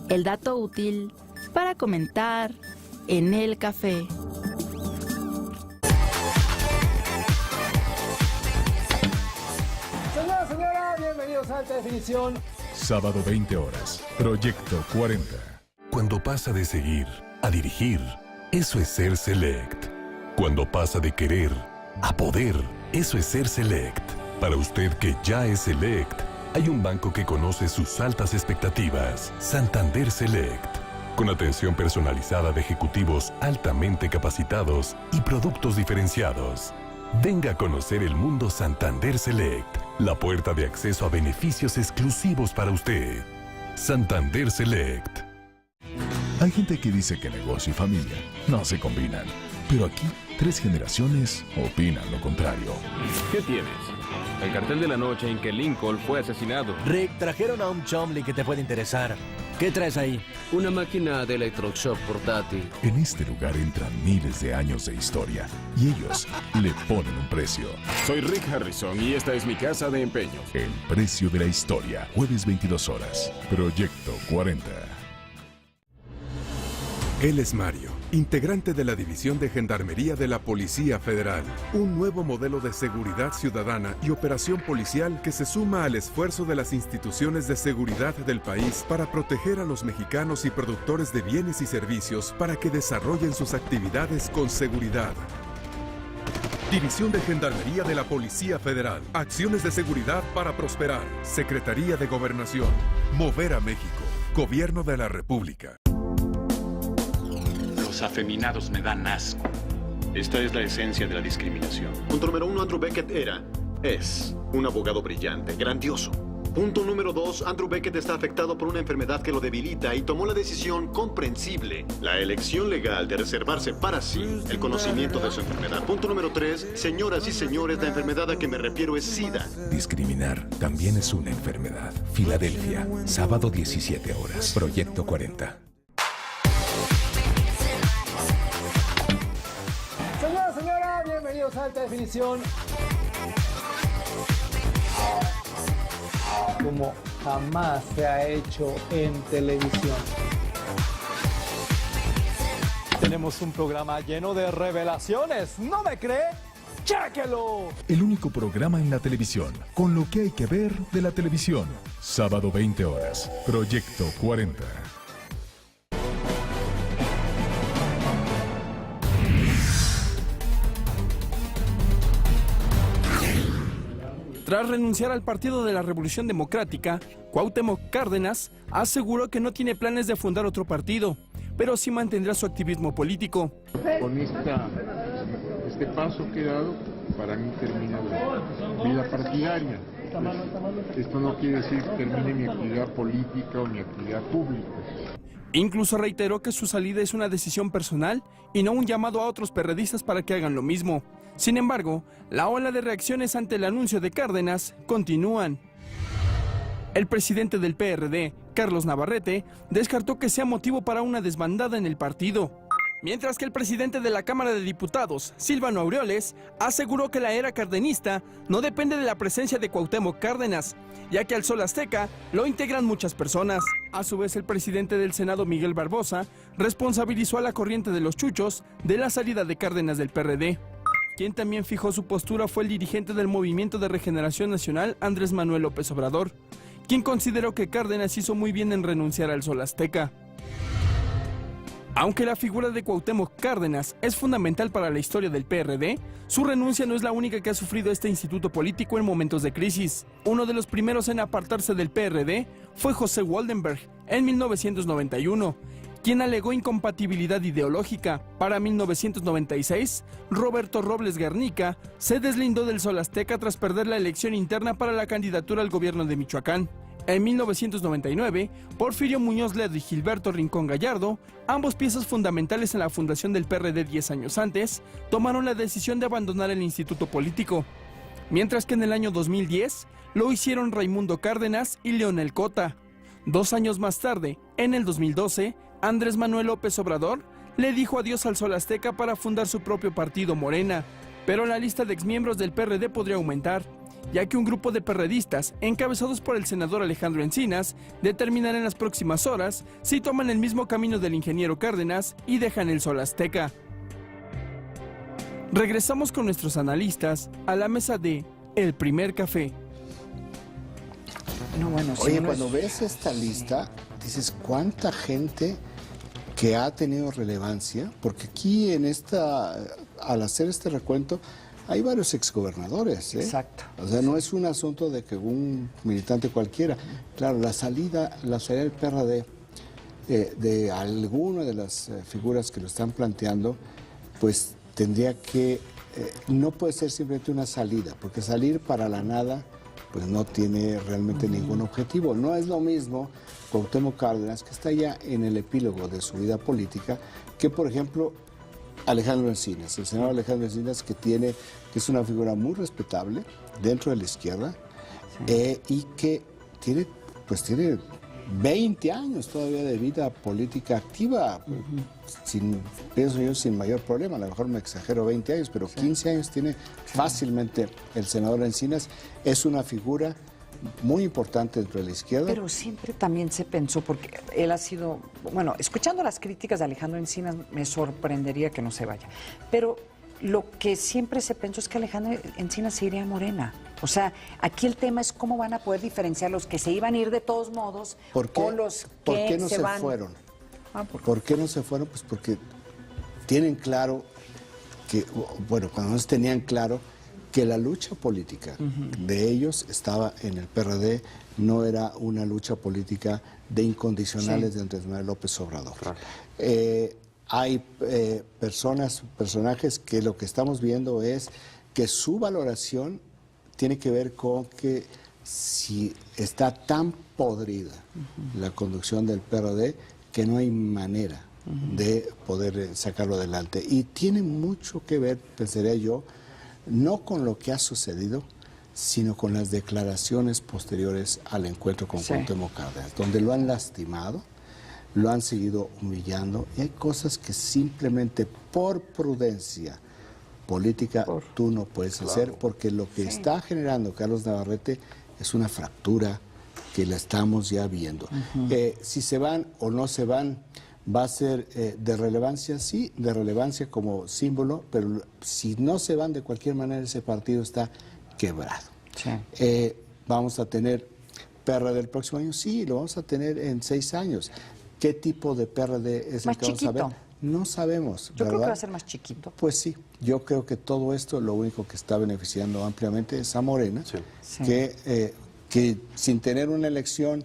El dato útil para comentar en el café. Señora, bienvenidos a Alta Definición. Sábado 20 horas, Proyecto 40. Cuando pasa de seguir a dirigir, eso es ser Select. Cuando pasa de querer a poder, eso es ser Select. Para usted que ya es Select, hay un banco que conoce sus altas expectativas, Santander Select. Con atención personalizada de ejecutivos altamente capacitados y productos diferenciados. Venga a conocer el mundo Santander Select, la puerta de acceso a beneficios exclusivos para usted. Santander Select. Hay gente que dice que negocio y familia no se combinan, pero aquí 3 generaciones opinan lo contrario. ¿Qué tienes? El cartel de la noche en que Lincoln fue asesinado. Rick, trajeron a un Chomley que te puede interesar. ¿Qué traes ahí? Una máquina de electroshock portátil. En este lugar entran miles de años de historia y ellos le ponen un precio. Soy Rick Harrison y esta es mi casa de empeño. El precio de la historia, jueves 22 horas, Proyecto 40. Él es Mario, integrante de la División de Gendarmería de la Policía Federal. Un nuevo modelo de seguridad ciudadana y operación policial que se suma al esfuerzo de las instituciones de seguridad del país para proteger a los mexicanos y productores de bienes y servicios para que desarrollen sus actividades con seguridad. División de Gendarmería de la Policía Federal. Acciones de seguridad para prosperar. Secretaría de Gobernación. Mover a México. Gobierno de la República. Los afeminados me dan asco. Esta es la esencia de la discriminación. Punto número 1, Andrew Beckett es un abogado brillante, grandioso. Punto número 2, Andrew Beckett está afectado por una enfermedad que lo debilita y tomó la decisión comprensible, la elección legal de reservarse para sí el conocimiento de su enfermedad. Punto número 3, señoras y señores, la enfermedad a que me refiero es SIDA. Discriminar también es una enfermedad. Filadelfia, sábado 17 horas, Proyecto 40. Señora, bienvenidos a Alta Definición. Como jamás se ha hecho en televisión. Tenemos un programa lleno de revelaciones. ¿No me cree? ¡Chéquelo! El único programa en la televisión con lo que hay que ver de la televisión. Sábado 20 horas, Proyecto 40. Tras renunciar al Partido de la Revolución Democrática, Cuauhtémoc Cárdenas aseguró que no tiene planes de fundar otro partido, pero sí mantendrá su activismo político. Con este paso que he dado, para mí termina la vida partidaria. Esto no quiere decir que termine mi actividad política o mi actividad pública. Incluso reiteró que su salida es una decisión personal y no un llamado a otros perredistas para que hagan lo mismo. Sin embargo, la ola de reacciones ante el anuncio de Cárdenas continúan. El presidente del PRD, Carlos Navarrete, descartó que sea motivo para una desbandada en el partido. Mientras que el presidente de la Cámara de Diputados, Silvano Aureoles, aseguró que la era cardenista no depende de la presencia de Cuauhtémoc Cárdenas, ya que al Sol Azteca lo integran muchas personas. A su vez, el presidente del Senado, Miguel Barbosa, responsabilizó a la corriente de los chuchos de la salida de Cárdenas del PRD. Quien también fijó su postura fue el dirigente del Movimiento de Regeneración Nacional, Andrés Manuel López Obrador, quien consideró que Cárdenas hizo muy bien en renunciar al Sol Azteca. Aunque la figura de Cuauhtémoc Cárdenas es fundamental para la historia del PRD, su renuncia no es la única que ha sufrido este instituto político en momentos de crisis. Uno de los primeros en apartarse del PRD fue José Waldenberg en 1991, quien alegó incompatibilidad ideológica. Para 1996, Roberto Robles Garnica se deslindó del Sol Azteca tras perder la elección interna para la candidatura al gobierno de Michoacán. En 1999, Porfirio Muñoz Ledo y Gilberto Rincón Gallardo, ambos piezas fundamentales en la fundación del PRD 10 años antes, tomaron la decisión de abandonar el instituto político. Mientras que en el año 2010, lo hicieron Raimundo Cárdenas y Leonel Cota. 2 años más tarde, en el 2012, Andrés Manuel López Obrador le dijo adiós al Sol Azteca para fundar su propio partido Morena. Pero la lista de exmiembros del PRD podría aumentar, ya que un grupo de perredistas, encabezados por el senador Alejandro Encinas, determinará en las próximas horas si toman el mismo camino del ingeniero Cárdenas y dejan el Sol Azteca. Regresamos con nuestros analistas a la mesa de El Primer Café. No, bueno, oye, cuando ves esta lista, dices cuánta gente que ha tenido relevancia, porque aquí al hacer este recuento, hay varios exgobernadores, ¿eh? Exacto. O sea, no es un asunto de que un militante cualquiera. Claro, la salida del PRD de alguna de las figuras que lo están planteando, pues tendría que, no puede ser simplemente una salida, porque salir para la nada, pues no tiene realmente ningún objetivo. No es lo mismo Cuauhtémoc Cárdenas, que está ya en el epílogo de su vida política, que por ejemplo Alejandro Encinas, el senador Alejandro Encinas, que es una figura muy respetable dentro de la izquierda, y que tiene 20 años todavía de vida política activa, pienso yo, sin mayor problema. A lo mejor me exagero 20 años, pero 15 años tiene fácilmente el senador Encinas. Es una figura muy importante dentro de la izquierda. Pero siempre también se pensó, porque él ha sido, bueno, escuchando las críticas de Alejandro Encinas, me sorprendería que no se vaya. Pero lo que siempre se pensó es que Alejandro Encinas se iría a Morena. O sea, aquí el tema es cómo van a poder diferenciar los que se iban a ir de todos modos o los que ¿por qué no se van? fueron? ¿Por qué no se fueron? Pues porque tienen claro que, bueno, cuando no tenían claro que la lucha política de ellos estaba en el PRD, no era una lucha política de incondicionales de Andrés Manuel López Obrador. Claro. Hay personajes que lo que estamos viendo es que su valoración tiene que ver con que si está tan podrida la conducción del PRD que no hay manera de poder sacarlo adelante. Y tiene mucho que ver, pensaría yo, no con lo que ha sucedido, sino con las declaraciones posteriores al encuentro con Cuauhtémoc Cárdenas, donde lo han lastimado, lo han seguido humillando, y hay cosas que simplemente por prudencia política tú no puedes hacer, porque lo que está generando Carlos Navarrete es una fractura que la estamos ya viendo. Si se van o no se van, va a ser de relevancia, sí, de relevancia como símbolo, pero si no se van, de cualquier manera ese partido está quebrado. Vamos a tener PRD el próximo año, sí, lo vamos a tener en 6 años. ¿Qué tipo de PRD es el que vamos a ver? No sabemos. Yo creo que va a ser más chiquito. Pues sí, yo creo que todo esto lo único que está beneficiando ampliamente es a Morena, que sin tener una elección,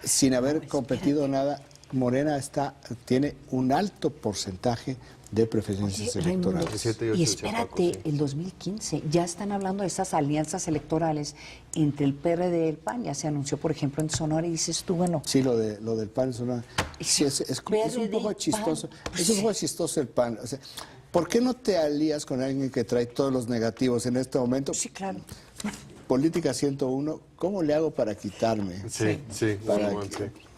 sin haber competido nada, Morena tiene un alto porcentaje de preferencias electorales. Y espérate, el 2015, ya están hablando de esas alianzas electorales entre el PRD y el PAN. Ya se anunció, por ejemplo, en Sonora, y dices tú, bueno... Sí, lo del PAN en Sonora. Sí, es un poco chistoso. Es un poco chistoso el PAN. O sea, ¿por qué no te alías con alguien que trae todos los negativos en este momento? Sí, claro. Política 101, ¿cómo le hago para quitarme?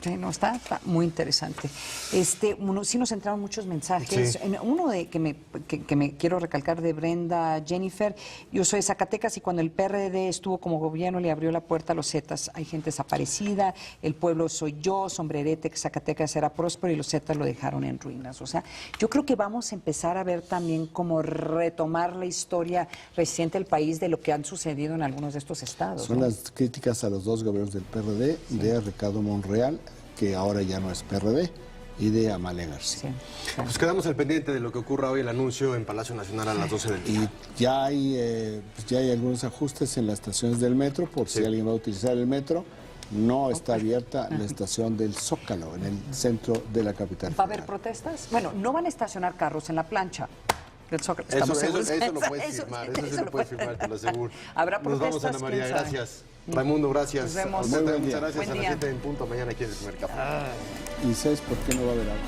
Sí, no, está muy interesante. Sí nos entraron muchos mensajes. Sí. Uno que me quiero recalcar de Brenda Jennifer. Yo soy de Zacatecas y cuando el PRD estuvo como gobierno le abrió la puerta a los Zetas. Hay gente desaparecida, el pueblo soy yo, sombrerete, que Zacatecas era próspero y los Zetas lo dejaron en ruinas. O sea, yo creo que vamos a empezar a ver también cómo retomar la historia reciente del país de lo que han sucedido en algunos de estos estados. Son las críticas a los dos gobiernos del PRD, de Ricardo Monreal, que ahora ya no es PRD, y de Amalia García. Pues quedamos al pendiente de lo que ocurra hoy, el anuncio en Palacio Nacional a las 12 del día. Y ya hay algunos ajustes en las estaciones del metro, por si alguien va a utilizar el metro. No está abierta la estación del Zócalo, en el centro de la capital. ¿Va a haber protestas? Bueno, no van a estacionar carros en la plancha del Zócalo. Eso lo puedes firmar, eso sí lo puedes firmar, te lo aseguro. Habrá Nos protestas, vamos, Ana María, ¿quién sabe? Raimundo, gracias. Raimundo, gracias. Nos vemos. Muchas Buen día. gracias. Buen A las día. 7 en punto, mañana aquí en el primer café. ¿Y sabes por qué no va a haber agua?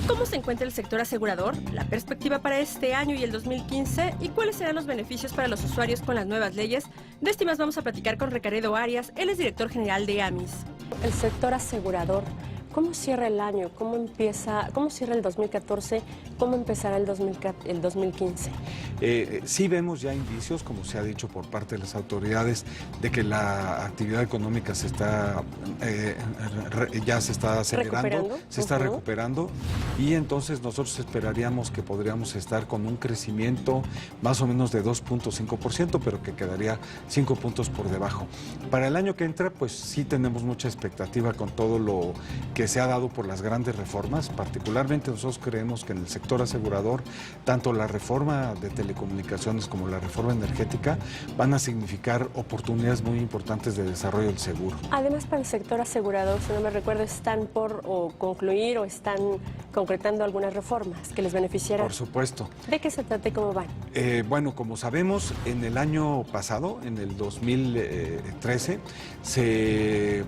¿Cómo se encuentra el sector asegurador? La perspectiva para este año y el 2015 y cuáles serán los beneficios para los usuarios con las nuevas leyes. De esto y más vamos a platicar con Ricardo Arias, él es director general de AMIS. El sector asegurador, ¿cómo cierra el año? ¿Cómo cierra el 2014? ¿Cómo empezará el 2015? Sí vemos ya indicios, como se ha dicho por parte de las autoridades, de que la actividad económica ya se está acelerando, se está recuperando, y entonces nosotros esperaríamos que podríamos estar con un crecimiento más o menos de 2.5%, pero que quedaría 5 puntos por debajo. Para el año que entra, pues sí tenemos mucha expectativa con todo lo que se ha dado por las grandes reformas. Particularmente nosotros creemos que en el sector asegurador, tanto la reforma de telecomunicaciones como la reforma energética van a significar oportunidades muy importantes de desarrollo del seguro. Además, para el sector asegurador, si no me recuerdo, están por concluir o están concretando algunas reformas que les beneficiarán. Por supuesto. ¿De qué se trata y cómo van? Bueno, como sabemos, en el año pasado, en el 2013, se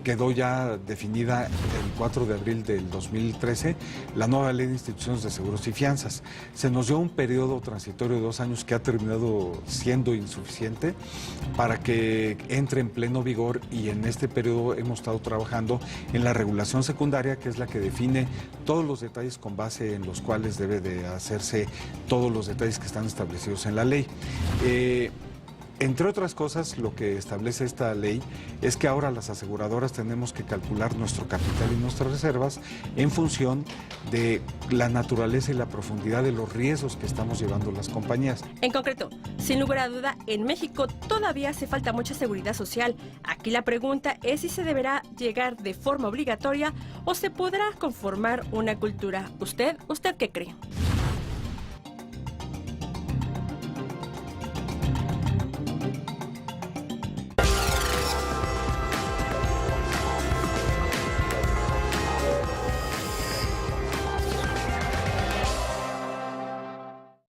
quedó ya definida el 4 de abril del 2013 la nueva ley de instituciones de seguros y fianzas. Se nos dio un periodo transitorio de 2 años que ha terminado siendo insuficiente para que entre en pleno vigor, y en este periodo hemos estado trabajando en la regulación secundaria, que es la que define todos los detalles con base en los cuales debe de hacerse todos los detalles que están establecidos en la ley. Entre otras cosas, lo que establece esta ley es que ahora las aseguradoras tenemos que calcular nuestro capital y nuestras reservas en función de la naturaleza y la profundidad de los riesgos que estamos llevando las compañías. En concreto, sin lugar a duda, en México todavía hace falta mucha seguridad social. Aquí la pregunta es si se deberá llegar de forma obligatoria o se podrá conformar una cultura. ¿Usted qué cree?